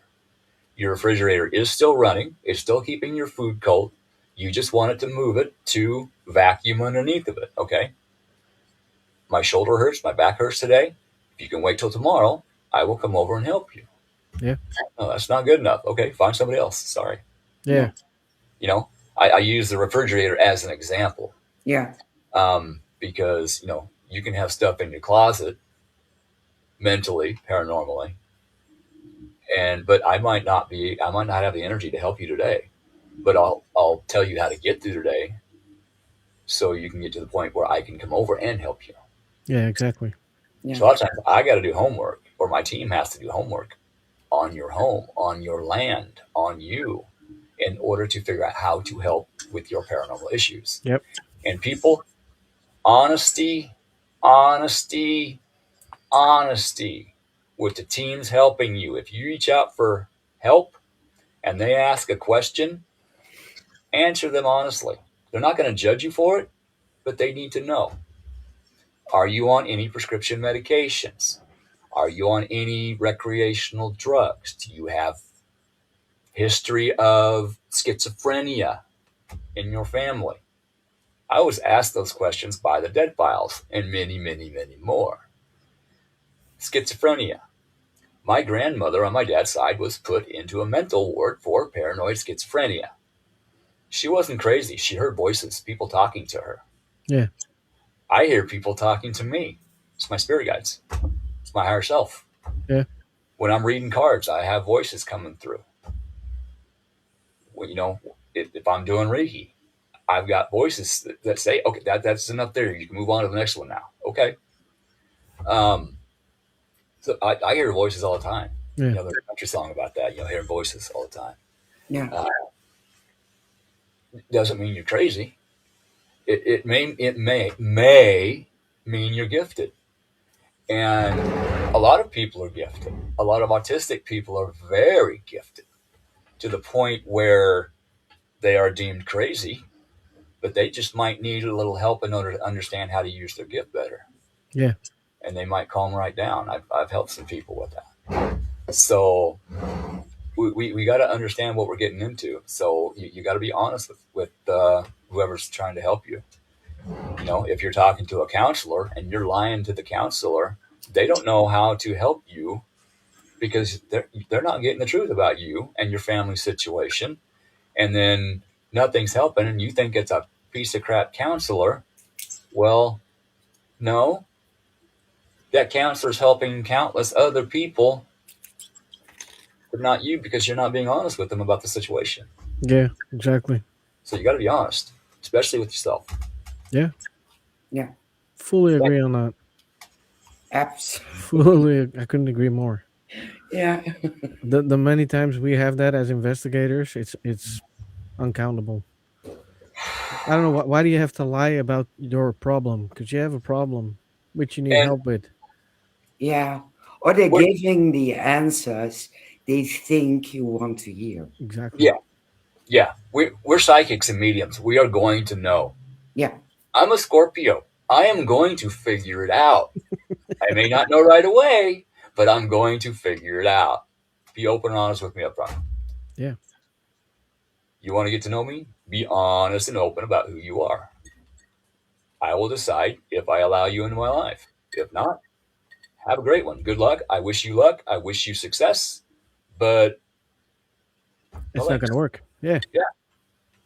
Your refrigerator is still running. It's still keeping your food cold. You just wanted to move it to vacuum underneath of it, okay? My shoulder hurts, my back hurts today. If you can wait till tomorrow, I will come over and help you. Yeah. No, that's not good enough. Okay, find somebody else. Sorry. Yeah. I use the refrigerator as an example. Yeah. Because, you can have stuff in your closet mentally, paranormally, but I might not have the energy to help you today, but I'll tell you how to get through today so you can get to the point where I can come over and help you. Yeah, exactly. Yeah. So a lot of times I got to do homework, or my team has to do homework on your home, on your land, on you, in order to figure out how to help with your paranormal issues. Yep. And people, honesty with the teams helping you. If you reach out for help and they ask a question, answer them honestly. They're not going to judge you for it, but they need to know. Are you on any prescription medications? Are you on any recreational drugs? Do you have history of schizophrenia in your family? I was asked those questions by the Dead Files and many, many, many more. Schizophrenia. My grandmother on my dad's side was put into a mental ward for paranoid schizophrenia. She wasn't crazy. She heard voices, people talking to her. Yeah. I hear people talking to me. It's my spirit guides. It's my higher self. Yeah. When I'm reading cards, I have voices coming through. Well, if I'm doing Reiki, I've got voices that say, okay, that's enough there. You can move on to the next one now. Okay. So I hear voices all the time. Yeah. There's a country song about that. Hearing voices all the time. Yeah. Doesn't mean you're crazy. It may mean you're gifted. And a lot of people are gifted. A lot of autistic people are very gifted to the point where they are deemed crazy, but they just might need a little help in order to understand how to use their gift better. Yeah. And they might calm right down. I've helped some people with that. So we got to understand what we're getting into. So you got to be honest with whoever's trying to help you. If you're talking to a counselor and you're lying to the counselor, They don't know how to help you because they're not getting the truth about you and your family situation. And then nothing's helping, and you think it's a piece of crap counselor. Well, no, that counselor's helping countless other people, but not you because you're not being honest with them about the situation. Yeah, exactly. So you got to be honest, especially with yourself. Yeah, Yeah. fully agree on that. Apps. Fully, I couldn't agree more. Yeah. The many times we have that as investigators, it's uncountable. I don't know why do you have to lie about your problem? Because you have a problem which you need And help with. Yeah. Or they're we're, giving the answers they think you want to hear. Exactly. yeah, yeah, we're psychics and mediums. We are going to know. Yeah. I'm a Scorpio. I am going to figure it out. I may not know right away, but I'm going to figure it out. Be open and honest with me up front. Yeah. You want to get to know me? Be honest and open about who you are. I will decide if I allow you into my life. If not, have a great one. Good luck. I wish you luck. I wish you success. But no It's not thanks. gonna work. Yeah. Yeah.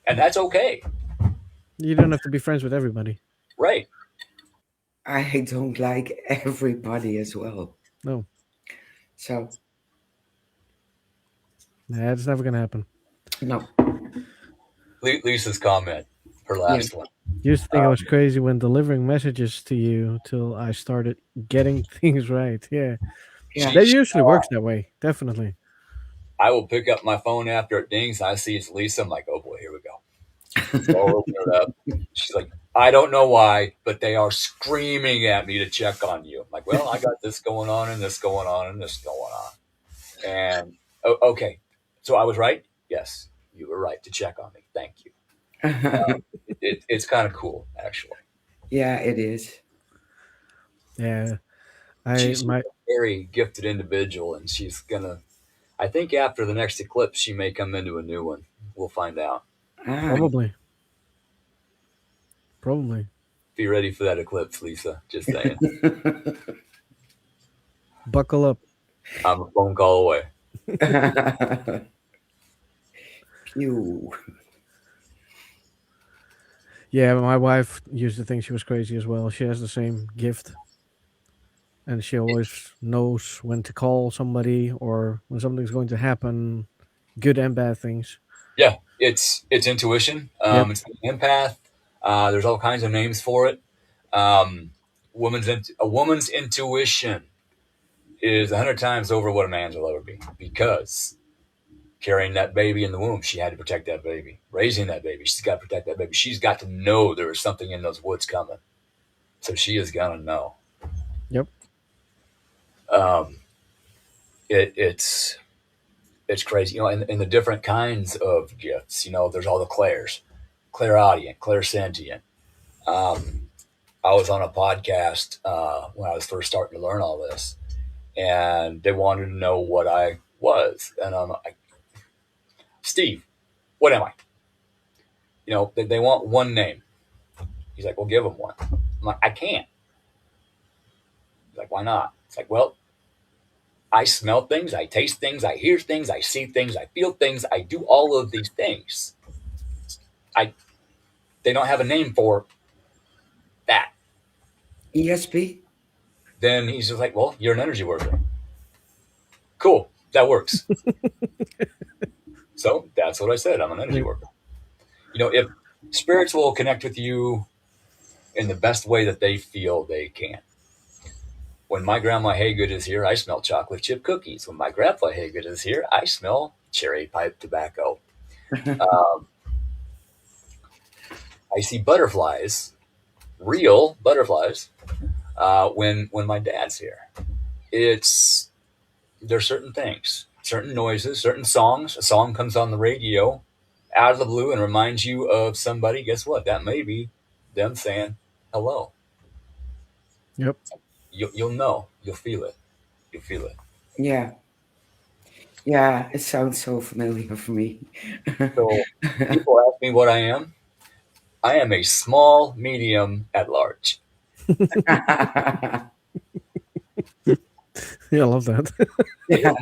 And that's okay. You don't have to be friends with everybody. Right. I don't like everybody as well. No. So, That's never gonna happen. no. Lisa's comment, her Yeah. last one. You used to think I Um, was crazy when delivering messages to you till I started getting things right. Yeah. Yeah. That usually works that way. Definitely. I will pick up my phone after it dings and I see it's Lisa. I'm like, oh boy, here we go. So I'll open it up. She's like, I don't know why, but they are screaming at me to check on you. I'm like, well, I got this going on and this going on and this going on. And okay, so I was right. Yes, you were right to check on me. Thank you. It's kind of cool, actually. Yeah, it is. Yeah. She's a My very gifted individual, and she's gonna. I think after the next eclipse, she may come into a new one. We'll find out. Ah, probably. Probably. Be ready for that eclipse, Lisa. Just saying. Buckle up. I'm a phone call away. Pew. Yeah, my wife used to think she was crazy as well. She has the same gift. And she always knows when to call somebody or when something's going to happen, good and bad things. Yeah, it's intuition. Yep. It's an empath. There's all kinds of names for it. Um, a woman's intuition is 100 times over what a man's will ever be because carrying that baby in the womb, she had to protect that baby. Raising that baby, she's got to protect that baby. She's got to know there is something in those woods coming, so she is gonna know. Yep. Um, it's crazy, and the different kinds of gifts. There's all the clairs, clairaudient, clairsentient. I was on a podcast when I was first starting to learn all this, and they wanted to know what I was, and I'm like, Steve, what am I? They want one name. He's like, well, give them one. I'm like, I can't. He's like, why not? It's like, well, I smell things, I taste things, I hear things, I see things, I feel things, I do all of these things. They don't have a name for that. ESP? Then he's just like, well, you're an energy worker. Cool, that works. So that's what I said. I'm an energy worker. If spirits will connect with you in the best way that they feel they can. When my grandma Haygood is here, I smell chocolate chip cookies. When my grandpa Haygood is here, I smell cherry pipe tobacco. I see butterflies, real butterflies, when my dad's here. There's certain things, certain noises, certain songs. A song comes on the radio out of the blue and reminds you of somebody. Guess what? That may be them saying hello. Yep. You'll know. You'll feel it. You'll feel it. Yeah. Yeah, it sounds so familiar for me. So people ask me what I am. I am a small medium at large. Yeah, I love that. Yeah,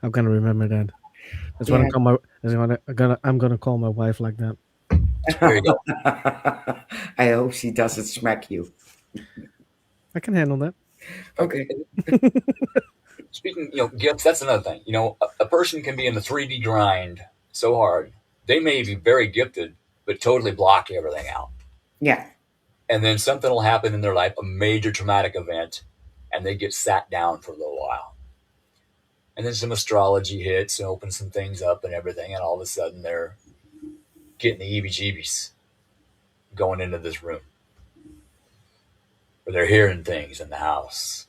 I'm gonna remember that. That's what yeah. I'm gonna call my wife like that. There you go. I hope she doesn't smack you. I can handle that. Okay. Okay. Speaking, gifts. That's another thing. A person can be in the 3D grind so hard, they may be very gifted, but totally block everything out. Yeah. And then something will happen in their life, a major traumatic event, and they get sat down for a little while. And then some astrology hits and opens some things up and everything, and all of a sudden they're getting the heebie-jeebies going into this room, or they're hearing things in the house,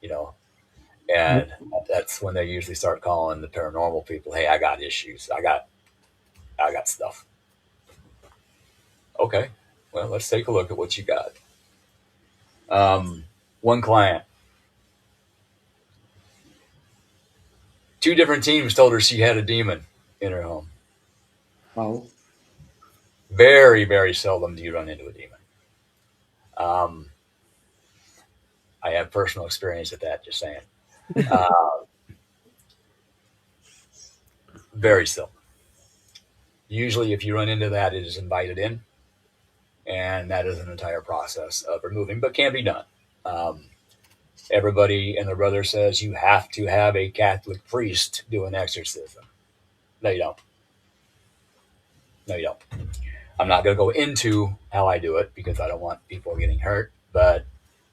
you know. Yep. And that's when they usually start calling the paranormal people. Hey, I got issues. I got stuff. Okay, well, let's take a look at what you got. One client, two different teams told her she had a demon in her home. Oh. Very, very seldom do you run into a demon. Um, I have personal experience with that, just saying. Uh, very seldom. Usually, if you run into that, it is invited in, and that is an entire process of removing, but can be done. Um, Everybody and their brother says you have to have a Catholic priest do an exorcism. No, you don't. No, you don't. I'm not going to go into how I do it because I don't want people getting hurt, but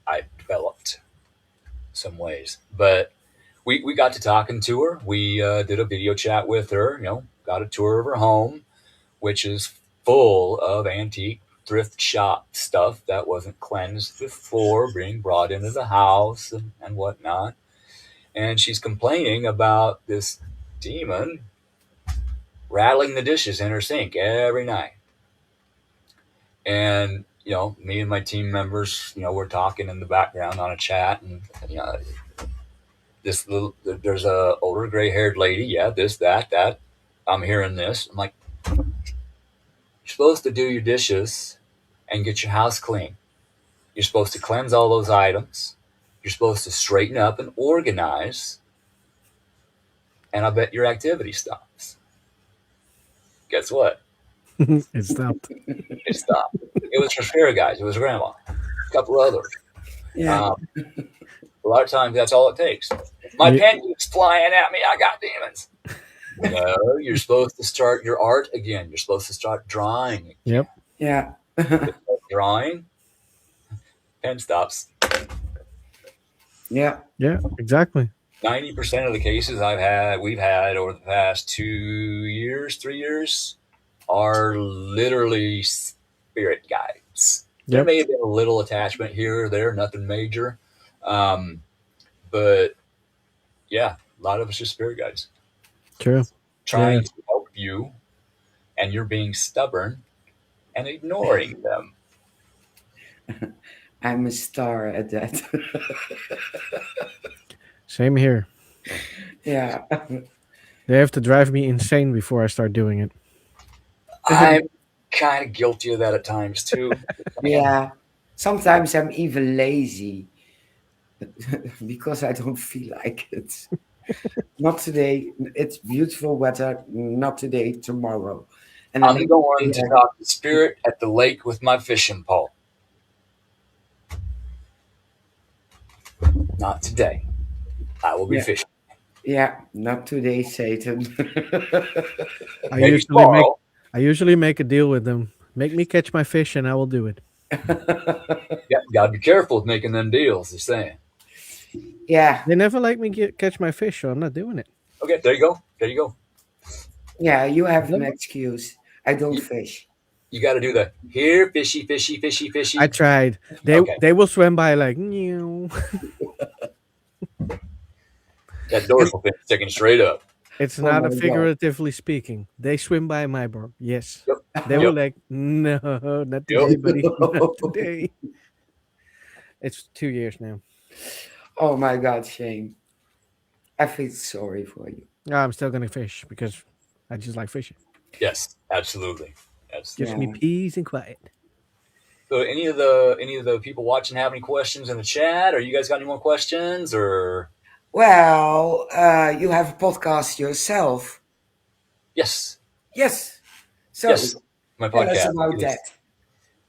I developed some ways. But we got to talking to her. We did a video chat with her, got a tour of her home, which is full of antique thrift shop stuff that wasn't cleansed before being brought into the house and whatnot. And she's complaining about this demon rattling the dishes in her sink every night. And me and my team members, we're talking in the background on a chat, and there's a older gray haired lady. Yeah, this, that. I'm hearing this. I'm like, you're supposed to do your dishes and get your house clean. You're supposed to cleanse all those items. You're supposed to straighten up and organize. And I bet your activity stops. Guess what? It stopped. It stopped. It was her spirit guys. It was grandma. A couple others. Yeah. A lot of times that's all it takes. My pen keeps flying at me. I got demons. No, you're supposed to start your art again. You're supposed to start drawing again. Yep. Yeah. Drawing, pen stops. Yeah. Yeah. Exactly. 90% of the cases we've had over the past 2 years, 3 years, are literally spirit guides. There Yep. may have been a little attachment here or there, nothing major. But yeah, a lot of it's just spirit guides True. trying to help you, and you're being stubborn and ignoring them. I'm a star at that. Same here. Yeah. They have to drive me insane before I start doing it. I'm kind of guilty of that at times too. Yeah. Sometimes I'm even lazy because I don't feel like it. Not today. It's beautiful weather. Not today, tomorrow. And I'm then going to talk to spirit at the lake with my fishing pole. Not today. I will be Yeah. fishing. Yeah, not today, Satan. I Maybe usually make tomorrow. I usually make a deal with them. Make me catch my fish, and I will do it. Yeah, gotta be careful with making them deals. Just saying. Yeah, They never let me catch my fish, so I'm not doing it. Okay, there you go. There you go. yeah, you have an Yep. excuse. I don't You, fish. you got to do the here, fishy, fishy, fishy, fishy. I tried. Okay, They will swim by like meow. that dorsal fin sticking straight up. It's Oh not my a God. figuratively speaking. They swim by my boat. Yes. Yep, They were yep, like, no, not yep. today, buddy. Not today. It's 2 years now. Oh my God, Shane. I feel sorry for you. No, I'm still gonna fish because I just like fishing. Yes, absolutely, Gives absolutely. me Yeah, peace and quiet. So any of the people watching have any questions in the chat? Or you guys got any more questions? Or Well, you have a podcast yourself. yes, Yes. So yes, my tell us podcast about that. is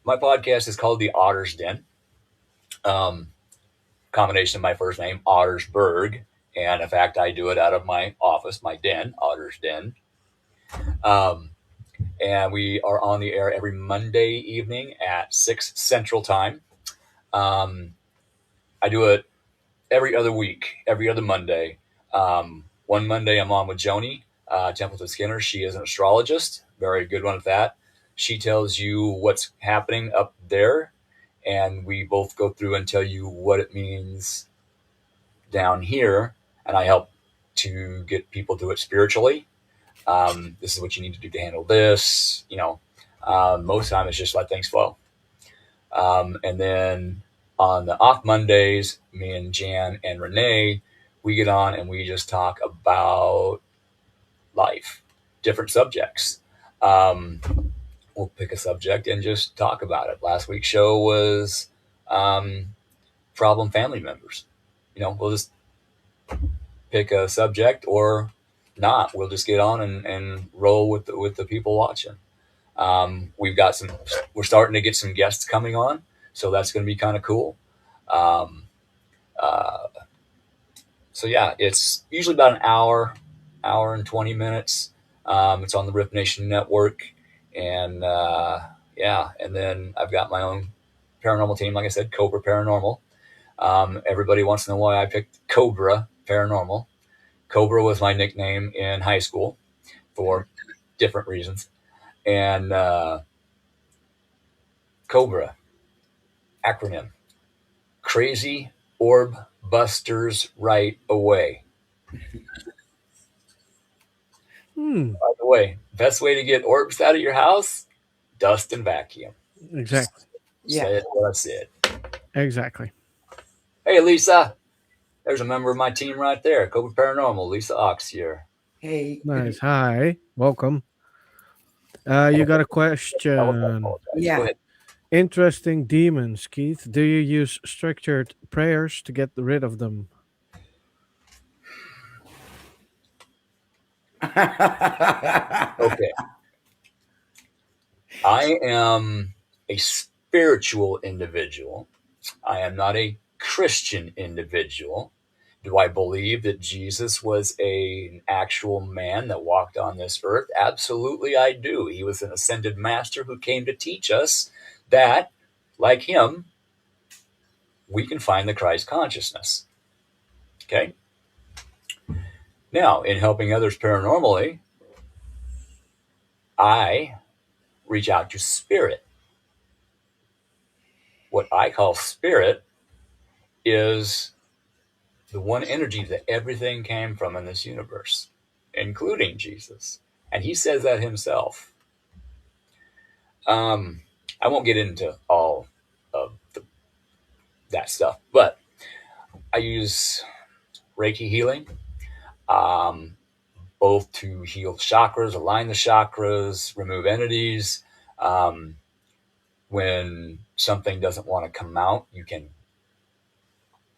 my podcast is called The Otter's Den. Um, Combination of my first name, Ottersberg, and in fact, I do it out of my office, my den, Otter's Den. Um, and we are on the air every Monday evening at 6 Central Time. Um, I do it every other week, every other Monday. One Monday I'm on with Joni Templeton Skinner. She is an astrologist, very good one at that. She tells you what's happening up there, and we both go through and tell you what it means down here, and I help to get people to it spiritually. This is what you need to do to handle this. Most of the time it's just let things flow. And then on the off Mondays, me and Jan and Renee, we get on and we just talk about life, different subjects. Um, we'll pick a subject and just talk about it. Last week's show was problem family members. We'll just pick a subject or not. We'll just get on and roll with the people watching. We're starting to get some guests coming on, so that's going to be kind of cool. Um, uh, so yeah, it's usually about an hour and 20 minutes. It's on the Rip Nation Network, and yeah, and then I've got my own paranormal team, like I said, Cobra Paranormal. Everybody wants to know why I picked Cobra Paranormal. Cobra was my nickname in high school for different reasons. And Cobra, acronym, Crazy Orb Busters Right Away. By the way, best way to get orbs out of your house, dust and vacuum. Exactly. Yeah. Said what I said. Exactly. Hey, Lisa. There's a member of my team right there. Cobra Paranormal, Lisa Ox here. Hey. Nice. Hi. Welcome. You got a question. Go Yeah. ahead. Interesting demons, Keith. Do you use structured prayers to get rid of them? Okay. I am a spiritual individual. I am not a Christian individual. Do I believe that Jesus was an actual man that walked on this earth? Absolutely, I do. He was an ascended master who came to teach us that, like him, we can find the Christ consciousness. Okay? Now, in helping others paranormally, I reach out to spirit. What I call spirit is the one energy that everything came from in this universe, including Jesus. And he says that himself. I won't get into all of that stuff, but I use Reiki healing, both to heal chakras, align the chakras, remove entities. When something doesn't want to come out, you can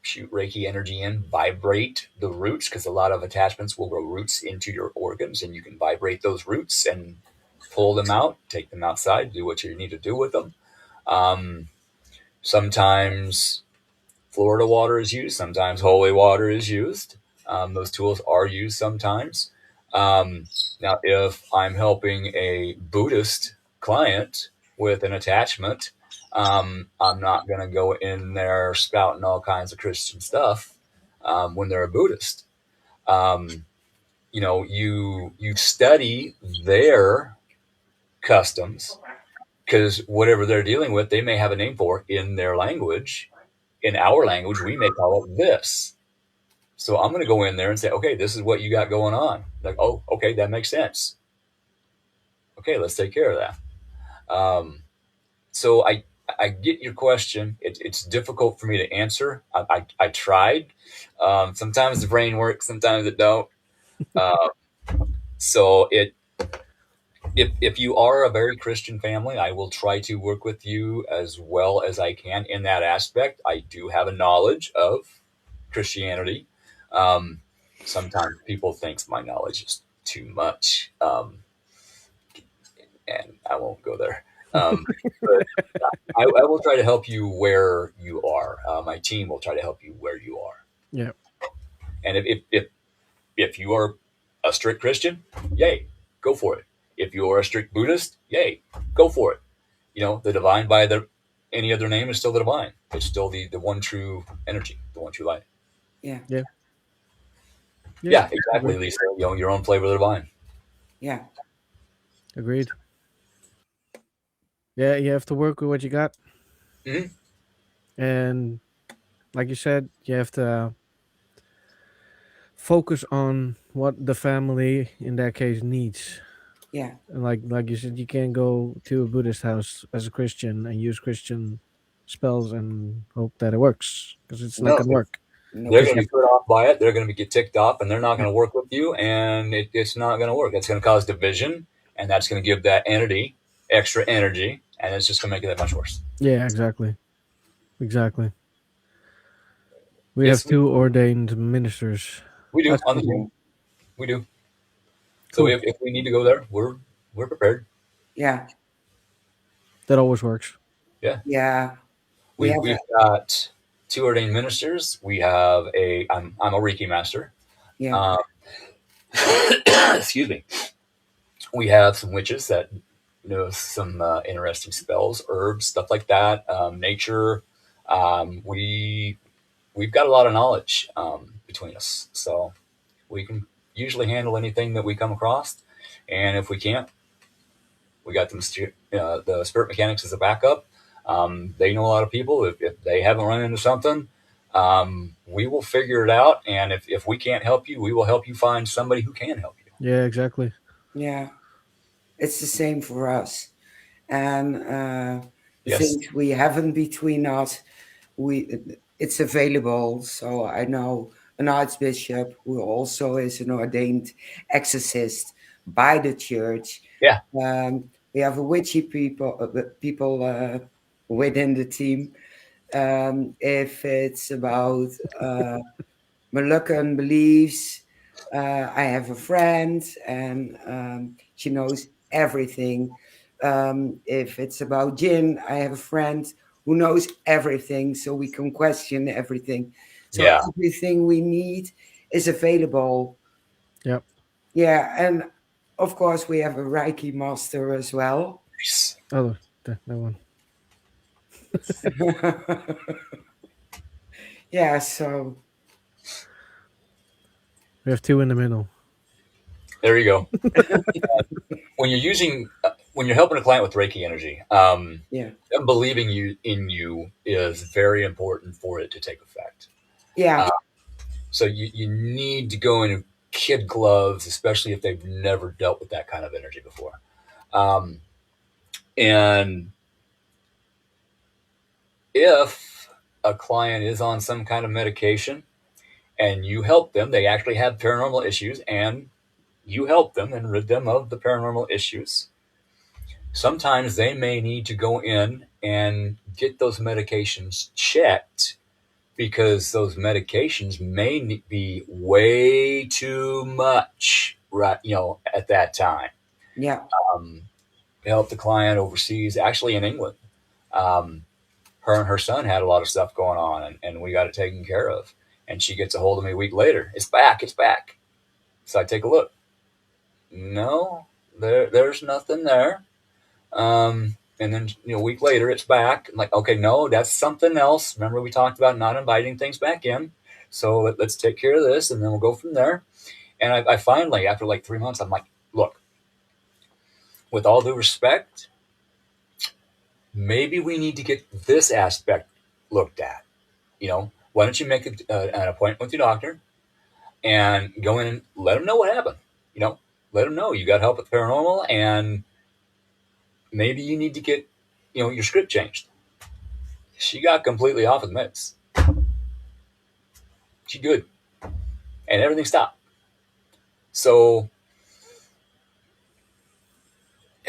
shoot Reiki energy in, vibrate the roots, because a lot of attachments will grow roots into your organs, and you can vibrate those roots and pull them out, take them outside, do what you need to do with them. Sometimes Florida water is used, sometimes holy water is used. Those tools are used sometimes. Now, if I'm helping a Buddhist client with an attachment, I'm not going to go in there spouting all kinds of Christian stuff when they're a Buddhist. You study their customs, because whatever they're dealing with, they may have a name for in their language. In our language, we may call it this. So I'm going to go in there and say, okay, this is what you got going on. Like, oh, okay, that makes sense. Okay, let's take care of that. So I get your question. It's difficult for me to answer. I tried. Sometimes the brain works, sometimes it don't. So if you are a very Christian family, I will try to work with you as well as I can in that aspect. I do have a knowledge of Christianity. Um, Sometimes people think my knowledge is too much, and I won't go there. But I will try to help you where you are. My team will try to help you where you are. Yeah. And if you are a strict Christian, yay, go for it. If you are a strict Buddhist, yay, go for it. The divine by the any other name is still the divine. It's still the one true energy, the one true light. Yeah. Yeah. Yeah. Yeah, exactly, Agreed. Lisa. Your own flavor of the divine. Yeah. Agreed. Yeah, you have to work with what you got, Hmm. and like you said, you have to focus on what the family in that case needs. Yeah. And like you said, you can't go to a Buddhist house as a Christian and use Christian spells and hope that it works because it's not No, gonna work. they're No. Because going to you, be put off by it. They're going to get ticked off, and they're not yeah, going to work with you, and it's not going to work. It's going to cause division, and that's going to give that entity extra energy, and it's just going to make it that much worse. yeah, exactly, exactly. We have Yes, two ordained ministers. we do That's on the cool. team. We do. So Cool. if we need to go there, we're prepared. Yeah. That always works. Yeah, Yeah. We have we've a, got two ordained ministers. We have I'm a Reiki master. yeah. Um, excuse me. We have some witches that know some interesting spells, herbs, stuff like that. Nature. We've got a lot of knowledge between us, so we can usually handle anything that we come across. And if we can't, we got the spirit mechanics as a backup. They know a lot of people. If they haven't run into something, we will figure it out. And if we can't help you, we will help you find somebody who can help you. Yeah, exactly. Yeah. It's the same for us. And the Yes. things we haven't between us, it's available. So I know an archbishop who also is an ordained exorcist by the church. Yeah. We have a witchy people within the team. If it's about Moluccan beliefs, I have a friend, and she knows everything. If it's about gin, I have a friend who knows everything, so we can question everything. So Yeah. everything we need is available. Yep. Yeah, and of course we have a Reiki master as well. Nice. Oh, that one. Yeah, so We have two in the middle. There you go. When you're helping a client with Reiki energy, yeah, them believing in you is very important for it to take effect. yeah, So you need to go in kid gloves, especially if they've never dealt with that kind of energy before. Um, and if a client is on some kind of medication and you help them, they actually have paranormal issues, and you help them and rid them of the paranormal issues. Sometimes they may need to go in and get those medications checked because those medications may be way too much, right? At that time. yeah, Um, Helped the client overseas, actually in England. Um, her and her son had a lot of stuff going on, and we got it taken care of. And she gets a hold of me a week later. It's back. It's back. So I take a look. No, there's nothing there. And then a week later, it's back. I'm like, okay, no, that's something else. Remember, we talked about not inviting things back in. So let's take care of this, and then we'll go from there. And I finally, after like 3 months, I'm like, look, with all due respect, maybe we need to get this aspect looked at. Why don't you make an appointment with your doctor and go in and let them know what happened? Let them know you got help with paranormal, and maybe you need to get, your script changed. She got completely off of the meds. She good, and everything stopped. So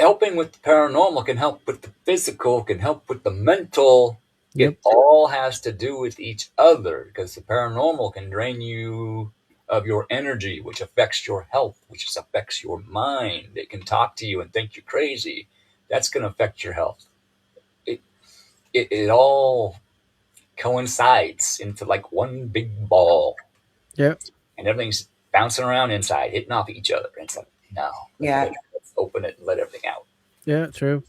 helping with the paranormal can help with the physical, can help with the mental. Yep. It all has to do with each other, because the paranormal can drain you of your energy, which affects your health, which affects your mind. It can talk to you and think you're crazy. That's going to affect your health. It, it all coincides into like one big ball, Yep. and everything's bouncing around inside, hitting off each other. And it's like, no, Yeah. let's open it and let everything out. Yeah. True.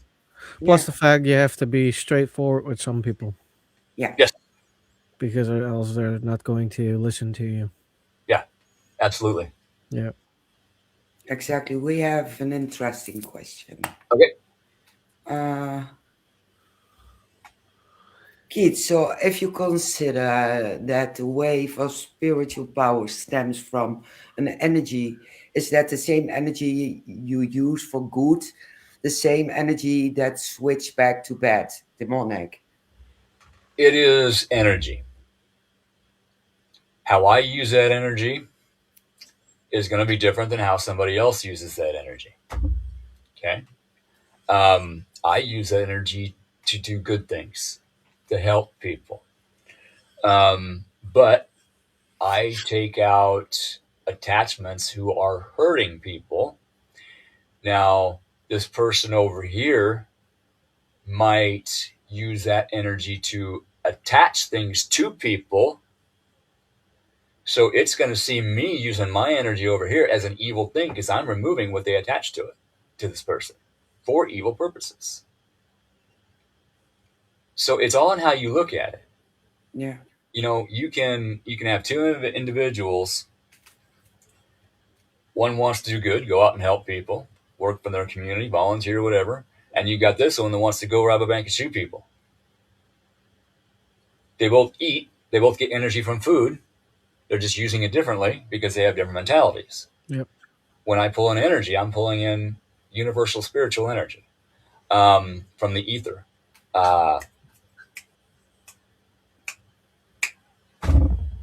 Yeah. Plus the fact you have to be straightforward with some people Yeah. Yes, because or else they're not going to listen to you. yeah, absolutely. Yeah. Exactly. We have an interesting question. Okay. Uh, Keith, so if you consider that the wave of spiritual power stems from an energy, is that the same energy you use for good, the same energy that switch back to bad, demonic? It is energy. How I use that energy is going to be different than how somebody else uses that energy. Okay. I use that energy to do good things, to help people. But I take out attachments who are hurting people. Now, this person over here might use that energy to attach things to people. So it's going to see me using my energy over here as an evil thing because I'm removing what they attach to it, to this person, for evil purposes. So it's all in how you look at it. Yeah. You can have two individuals. One wants to do good, go out and help people, work for their community, volunteer, whatever. And you got this one that wants to go rob a bank and shoot people. They both eat. They both get energy from food. They're just using it differently because they have different mentalities. Yep. When I pull in energy, I'm pulling in universal spiritual energy from the ether.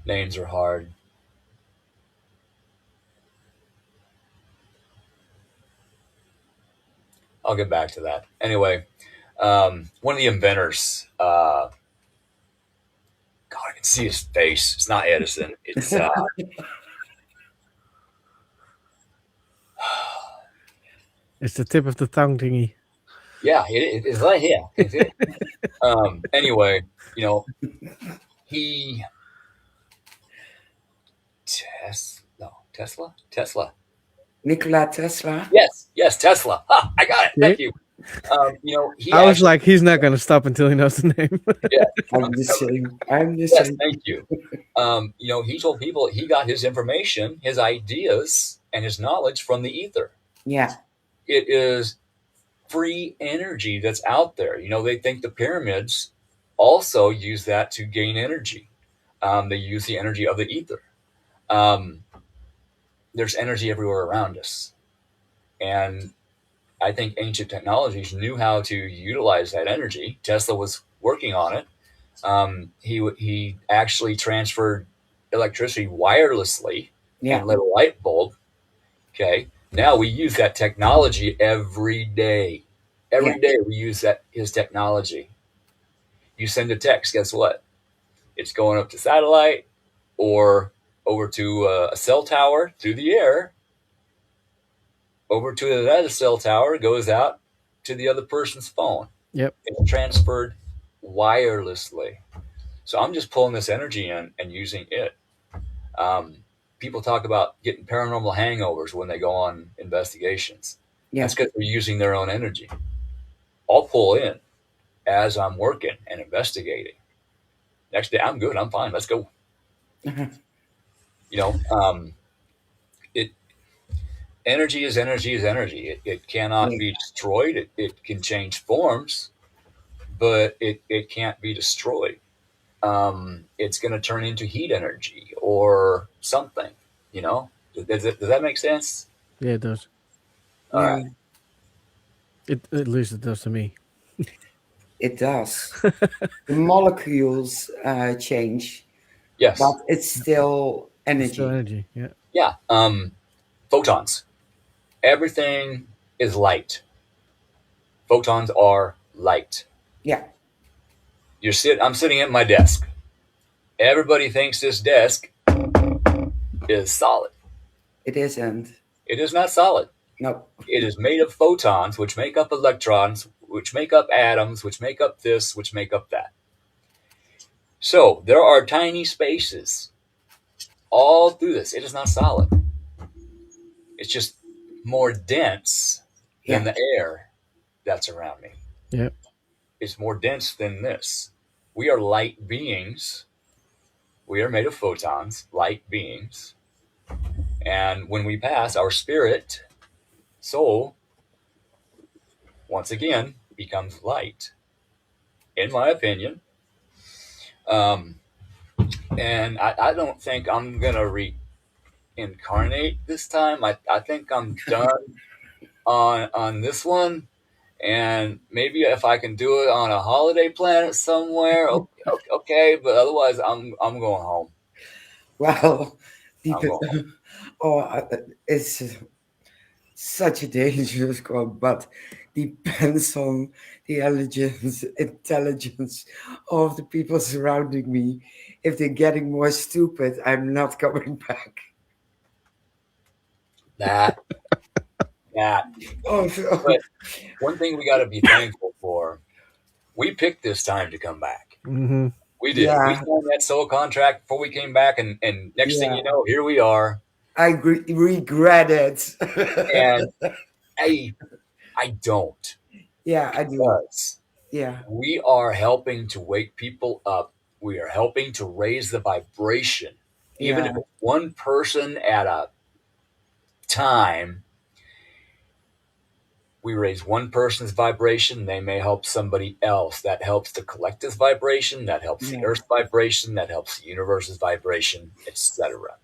Names are hard. I'll get back to that. Anyway, one of the inventors, God, I can see his face. It's not Edison. It's It's the tip of the tongue thingy. yeah, it's right here. Anyway, he Tesla. Nikola Tesla. Yes, Tesla. Ha, I got it. Thank you. He I was actually, like, he's not going to stop until he knows the name. yeah, I'm the same. I'm the yes, same. thank you. He told people he got his information, his ideas, and his knowledge from the ether. Yeah. It is free energy that's out there. They think the pyramids also use that to gain energy. They use the energy of the ether. There's energy everywhere around us. And I think ancient technologies knew how to utilize that energy. Tesla was working on it. He actually transferred electricity wirelessly and lit a light bulb. Okay. Now we use that technology every day. Every day we use his technology. You send a text, guess what? It's going up to satellite or over to a cell tower through the air. Over to another cell tower, goes out to the other person's phone. Yep. It's transferred wirelessly. So I'm just pulling this energy in and using it. People talk about getting paranormal hangovers when they go on investigations. That's because they're using their own energy. I'll pull in as I'm working and investigating. Next day, I'm good. I'm fine. Let's go. Energy is energy is energy. It cannot be destroyed. It can change forms, but it can't be destroyed. It's going to turn into heat energy or something. Does that make sense? Yeah, it does. All right. At least it does to me. It does. The molecules change, Yes. but it's still energy. It's still energy. Yeah. Yeah. Photons. Everything is light. Photons are light. Yeah, I'm sitting at my desk. Everybody thinks this desk is solid. it isn't. It is not solid. No. It is made of photons, which make up electrons, which make up atoms, which make up this, which make up that. So there are tiny spaces all through this. It is not solid. It's just more dense than Yeah, the air that's around me. Yep. It's more dense than this. We are light beings. We are made of photons, light beings. And when we pass, our spirit, soul, once again, becomes light, in my opinion. Um, and I don't think I'm going to reincarnate this time. I think I'm done on this one. And maybe if I can do it on a holiday planet somewhere, okay. But otherwise, I'm going home. well, I'm dep- going home. oh, it's such a dangerous one, but depends on the intelligence of the people surrounding me. If they're getting more stupid, I'm not coming back. That that. Oh, so, But one thing we got to be thankful for: we picked this time to come back. Mm-hmm. We did. We yeah, signed that soul contract before we came back, and next thing you yeah, know, here we are. I regret it. And I I don't, Yeah, I do. because Yeah, we are helping to wake people up. We are helping to raise the vibration, even if yeah, it's one person at a time. We raise one person's vibration, they may help somebody else. That helps the collective's vibration, that helps the yeah, earth's vibration, that helps the universe's vibration, etc.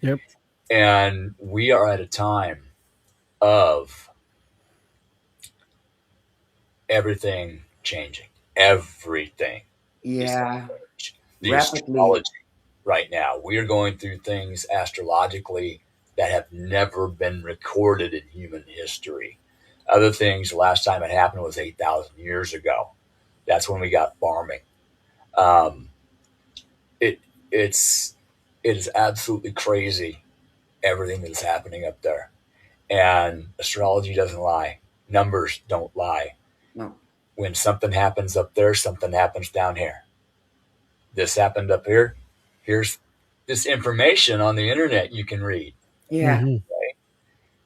Yep. And we are at a time of everything changing. Everything is going yeah. to change. The Rapidly. astrology right now, we are going through things astrologically that have never been recorded in human history. Other things, the last time it happened was 8,000 years ago. That's when we got farming. Um, it it's it is absolutely crazy, everything that's happening up there. And astrology doesn't lie. Numbers don't lie. No. When something happens up there, something happens down here. This happened up here. Here's this information on the internet you can read. Yeah, Mm-hmm. Okay?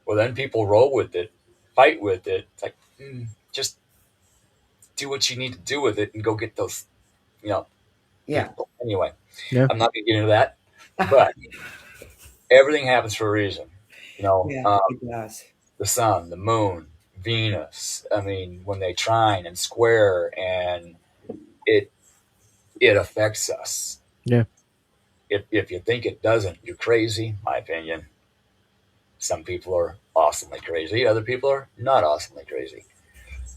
Well, then people roll with it, fight with it. It's like, just do what you need to do with it and go get those, you know, yeah. people. Anyway, Yeah. I'm not going to get into that, but everything happens for a reason. You know, Yeah, it does. the sun, the moon, Venus. I mean, when they trine and square, and it it affects us. Yeah. If you think it doesn't, you're crazy. My opinion. Some people are awesomely crazy. Other people are not awesomely crazy.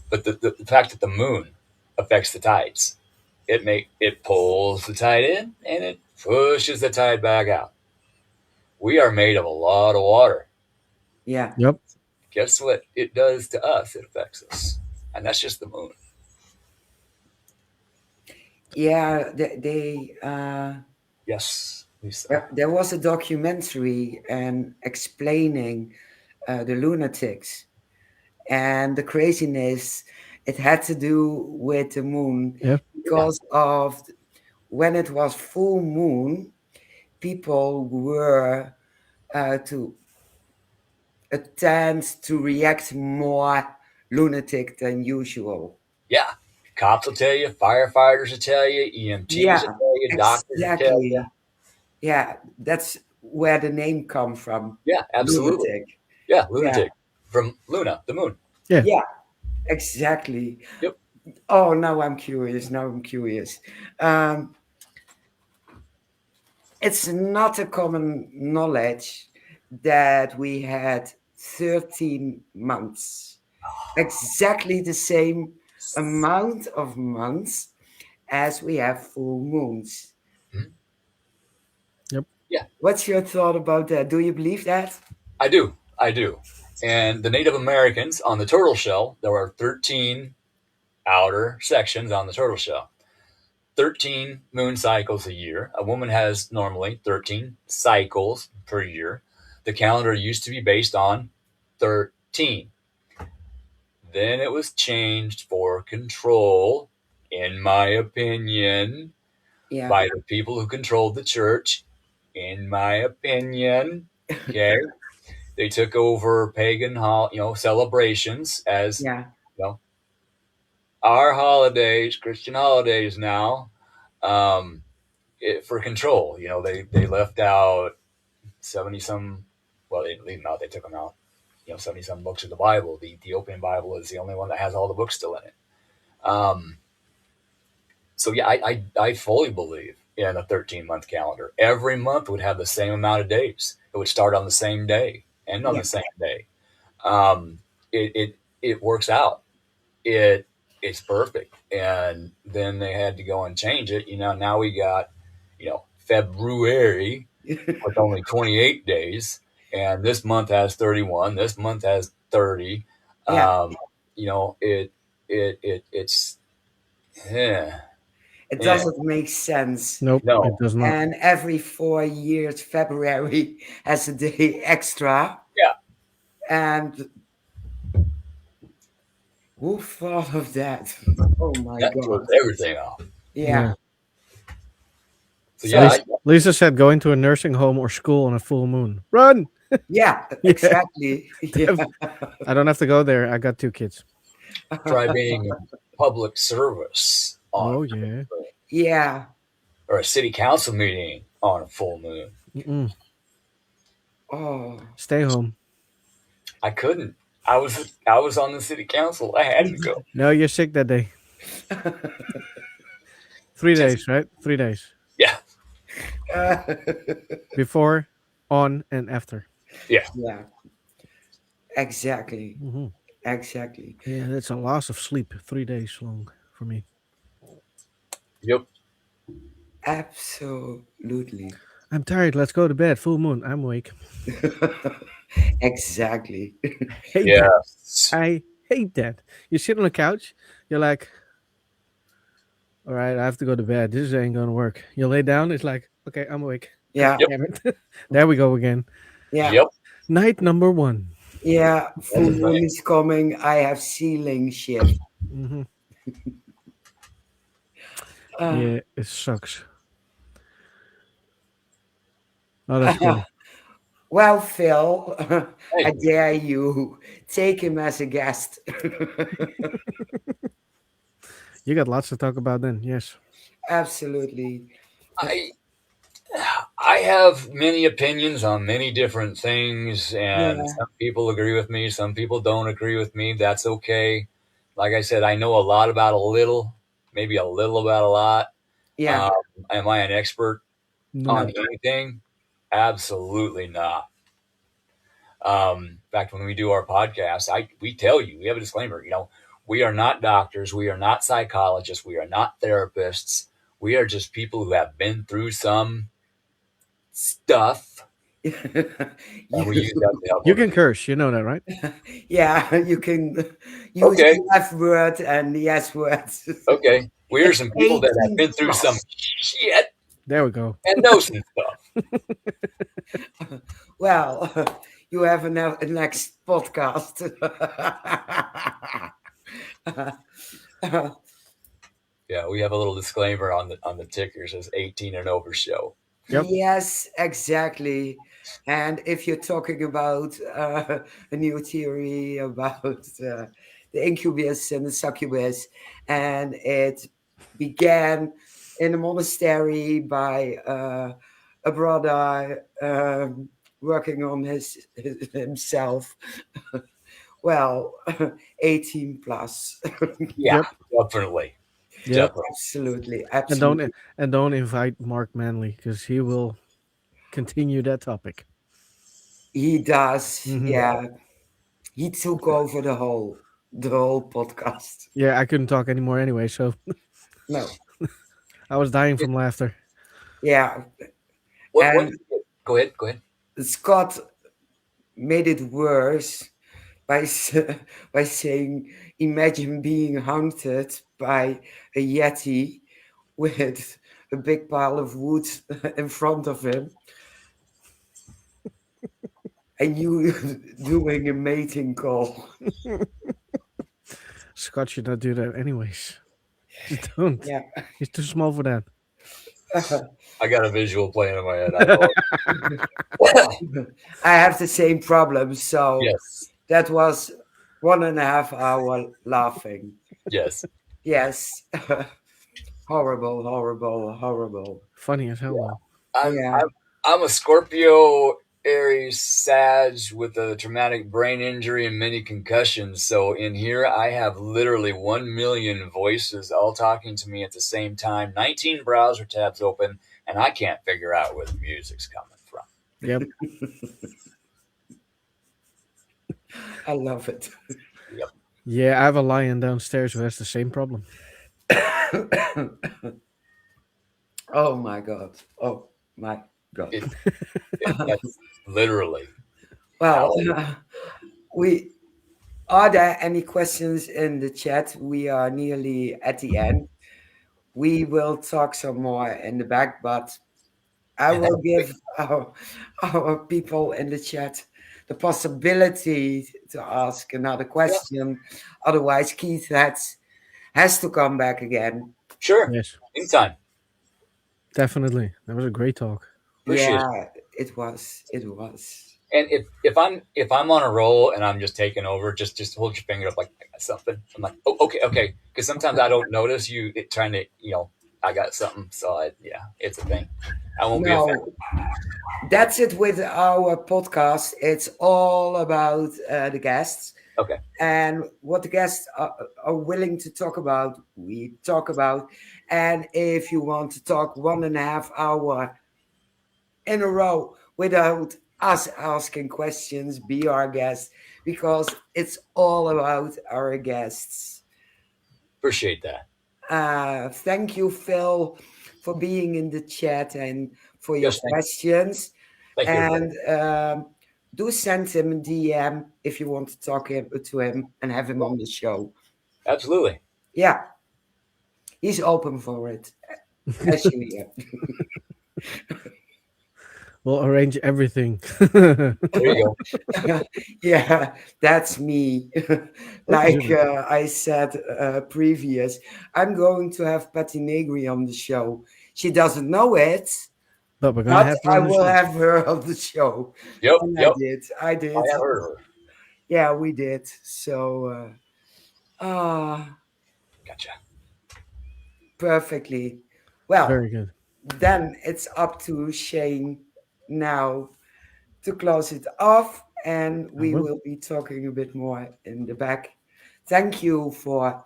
But the fact that the moon affects the tides, it pulls the tide in and it pushes the tide back out. We are made of a lot of water. Yeah, Yep. Guess what it does to us? It affects us, and that's just the moon. yeah. Yes, Lisa. There was a documentary and explaining the lunatics and the craziness. It had to do with the moon Yeah. Yeah, because of when it was full moon, people were to tend to react more lunatic than usual. yeah. Cops will tell you, firefighters will tell you, EMTs will Yeah, tell you, doctors will tell you. exactly. Yeah, that's where the name come from. Yeah, absolutely. Lunatic. Yeah, Yeah, lunatic from Luna, the moon. Yeah. yeah, exactly. Yep. Oh, now I'm curious. Now I'm curious. Um, it's not a common knowledge that we had 13 months, exactly the same amount of months as we have full moons. Mhm. Yep. Yeah, What's your thought about that? Do you believe that? I do. I do. And the Native Americans on the turtle shell, there were 13 outer sections on the turtle shell. 13 moon cycles a year. A woman has normally 13 cycles per year. The calendar used to be based on 13. Then it was changed for control, in my opinion, Yeah. by the people who controlled the church, in my opinion. Okay. They took over pagan celebrations as Yeah. you know our holidays, Christian holidays now, um, for control. They left out 70 some. Well, they didn't leave them out. They took them out. 70 some books of the Bible. The Ethiopian Bible is the only one that has all the books still in it. Um, so yeah, I fully believe in a 13-month calendar. Every month would have the same amount of days. It would start on the same day, end on Yeah. the same day. Um, it works out. It's perfect. And then they had to go and change it. Now we got February with only 28 days, and this month has 31. This month has 30. Yeah. It's eh, It yeah, doesn't make sense. Nope, it no, does not. And every 4 years, February has a day extra. yeah, And who thought of that? Oh my that God. throws everything off. Yeah. So So, yeah, Lisa said going to a nursing home or school on a full moon. Run! yeah, Yeah. exactly. Yeah. I don't have to go there. I got 2 kids. try being in public service on Oh a full yeah. moon, Yeah. or a city council meeting on a full moon. Mm-mm. Oh. Stay home. I couldn't. I was on the city council. I had to go. No, you're sick that day. 3 Just days, right? 3 days yeah, before, on, and after. yeah. Yeah, exactly. Hmm. Exactly. Yeah, that's a loss of sleep. 3 days long for me. Yep. Absolutely. I'm tired. Let's go to bed. Full moon. I'm awake. Exactly. Hate Yeah. that. I hate that. You sit on the couch. You're like, all right, I have to go to bed. This ain't gonna work. You lay down. It's like, okay, I'm awake. Yeah. Yep. Damn it. There we go again. Yeah. Yep. Night number 1. Yeah. Full That's the moon thing. is coming. I have ceiling shift. Hmm. Uh, Yeah, it sucks. Oh, that's cool. well, Phil, Hey, I dare you take him as a guest. You got lots to talk about then. Yes. Absolutely. I I have many opinions on many different things, and Yeah. some people agree with me. Some people don't agree with me. That's okay. Like I said, I know a lot about a little, maybe a little about a lot. Yeah. Um, am I an expert on No. anything? Absolutely not. In fact, when we do our podcast, we tell you, we have a disclaimer. We are not doctors, we are not psychologists, we are not therapists. We are just people who have been through some stuff, and we use that to help You other can people. curse. You know that, right? Yeah, you can use Okay, the F word and the S word. okay. We are some people that have 18 been through some plus. shit There we go. and know some stuff. Well, you have a next podcast. Yeah, we have a little disclaimer on the ticker. It says 18 and over show. Yep. Yes, exactly. And if you're talking about a new theory about the incubus and the succubus, and it began in a monastery by a brother working on himself. Well, 18 plus. Yeah, Yep. definitely, Yep. definitely. Absolutely, And absolutely. don't invite Mark Manley because he will continue that topic. He does. Mhm. Yeah, he took over the whole podcast. Yeah, I couldn't talk anymore anyway, so No, I was dying from laughter. yeah, What? and Go ahead. Go ahead. Scott made it worse by by saying, "Imagine being haunted by a yeti with a big pile of wood in front of him, and you doing a mating call." Scott should not do that anyways. Just don't. Yeah. He's too small for that. I got a visual playing in my head. I know. I have the same problem. So Yes. that was 1.5 hour laughing. Yes. Yes. Horrible, horrible, horrible. Funny as hell Yeah. though. I'm Yeah. I'm I'm a Scorpio Aries Sag with a traumatic brain injury and many concussions. So in here I have literally 1 million voices all talking to me at the same time, 19 browser tabs open, and I can't figure out where the music's coming from. Yep. I love it. Yep. Yeah, I have a lion downstairs who has the same problem. Oh my God. Oh my God. It, that's literally Well, how we are there any questions in the chat? We are nearly at the end. We will talk some more in the back, but I and that, will give our people in the chat the possibility to ask another yeah, question. Otherwise, Keith has to come back again. sure. Yes, Anytime. definitely. That was a great talk. Appreciate it. Yeah, it was. It was. And if I'm on a roll and I'm just taking over, just hold your finger up like I got something. I'm like, oh, okay, because sometimes I don't notice you trying to, I got something. So yeah, it's a thing. I won't be No, affected. that's it with our podcast. It's all about the guests Okay, and what the guests are willing to talk about. We talk about, and if you want to talk 1.5 hour in a row without us asking questions, be our guest because it's all about our guests. appreciate that. Thank you, Phil, for being in the chat and for your Yes, questions. thank you, everybody. And do send him a DM if you want to talk to him and have him on the show. Absolutely. Yeah, he's open for it, as you hear. We'll arrange everything. There you go. Yeah, that's me. Okay, Like I said previous, I'm going to have Patty Negri on the show. She doesn't know it, but we're gonna but have her I on the will show. have her on the show. Yep, And I yep. did. I I did. have heard of her. Yeah, we did. So, Gotcha. perfectly. Well, Very good. then it's up to Shane now to close it off, and I we will. will be talking a bit more in the back. Thank you for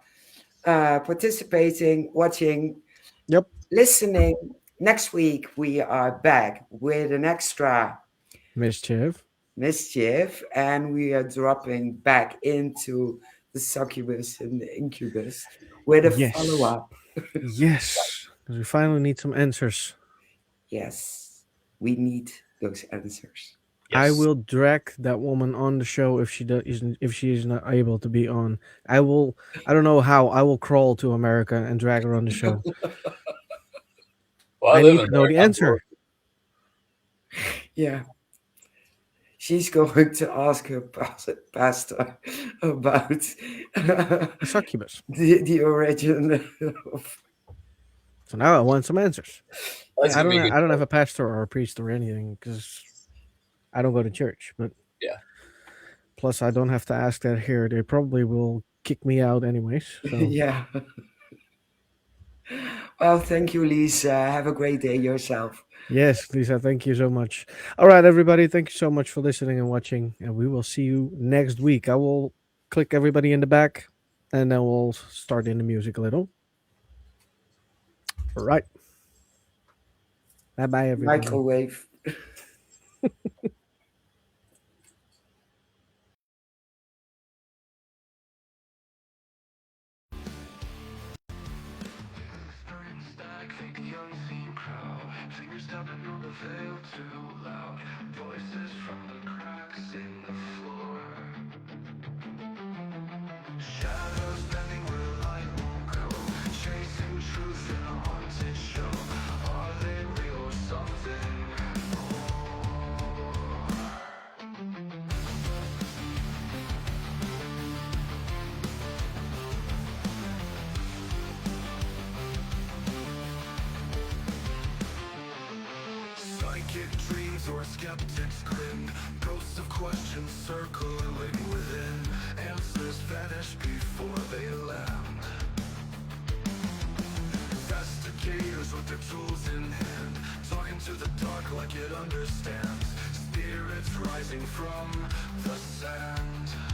participating, watching, Yep. listening. Next week, we are back with an extra Mischief. mischief, and we are dropping back into the succubus and the incubus with a follow Yes. up. Yes. Because we finally need some answers. Yes, we need those answers. I Yes. will drag that woman on the show if isn't if she is not able to be on. I will. I don't know how. I will crawl to America and drag her on the show. Well, I I live need in to know the answer. Yeah, she's going to ask her pastor about The succubus. the origin of. So now I want some answers. That's I gonna don't. be a good I don't show. have a pastor or a priest or anything because I don't go to church. But Yeah. plus, I don't have to ask that here. They probably will kick me out anyways. So Yeah. Well, thank you, Lisa. Have a great day yourself. yes, Lisa, thank you so much. All right, everybody, thank you so much for listening and watching, and we will see you next week. I will click everybody in the back, and then we'll start in the music a little. All right. Bye bye, everybody. Microwave. Stack, fake the unseen crowd. Fingers tapping on the veil too loud. Voices from the cracks in the floor. Shadows bending where light won't go, chasing truth in a haunted show. Are they real or something more? Psychic dreams or skeptics grin, ghosts of questions circling within. Answers vanish before they land. Investigators with their tools in hand, talking to the dark like it understands. Spirits rising from the sand.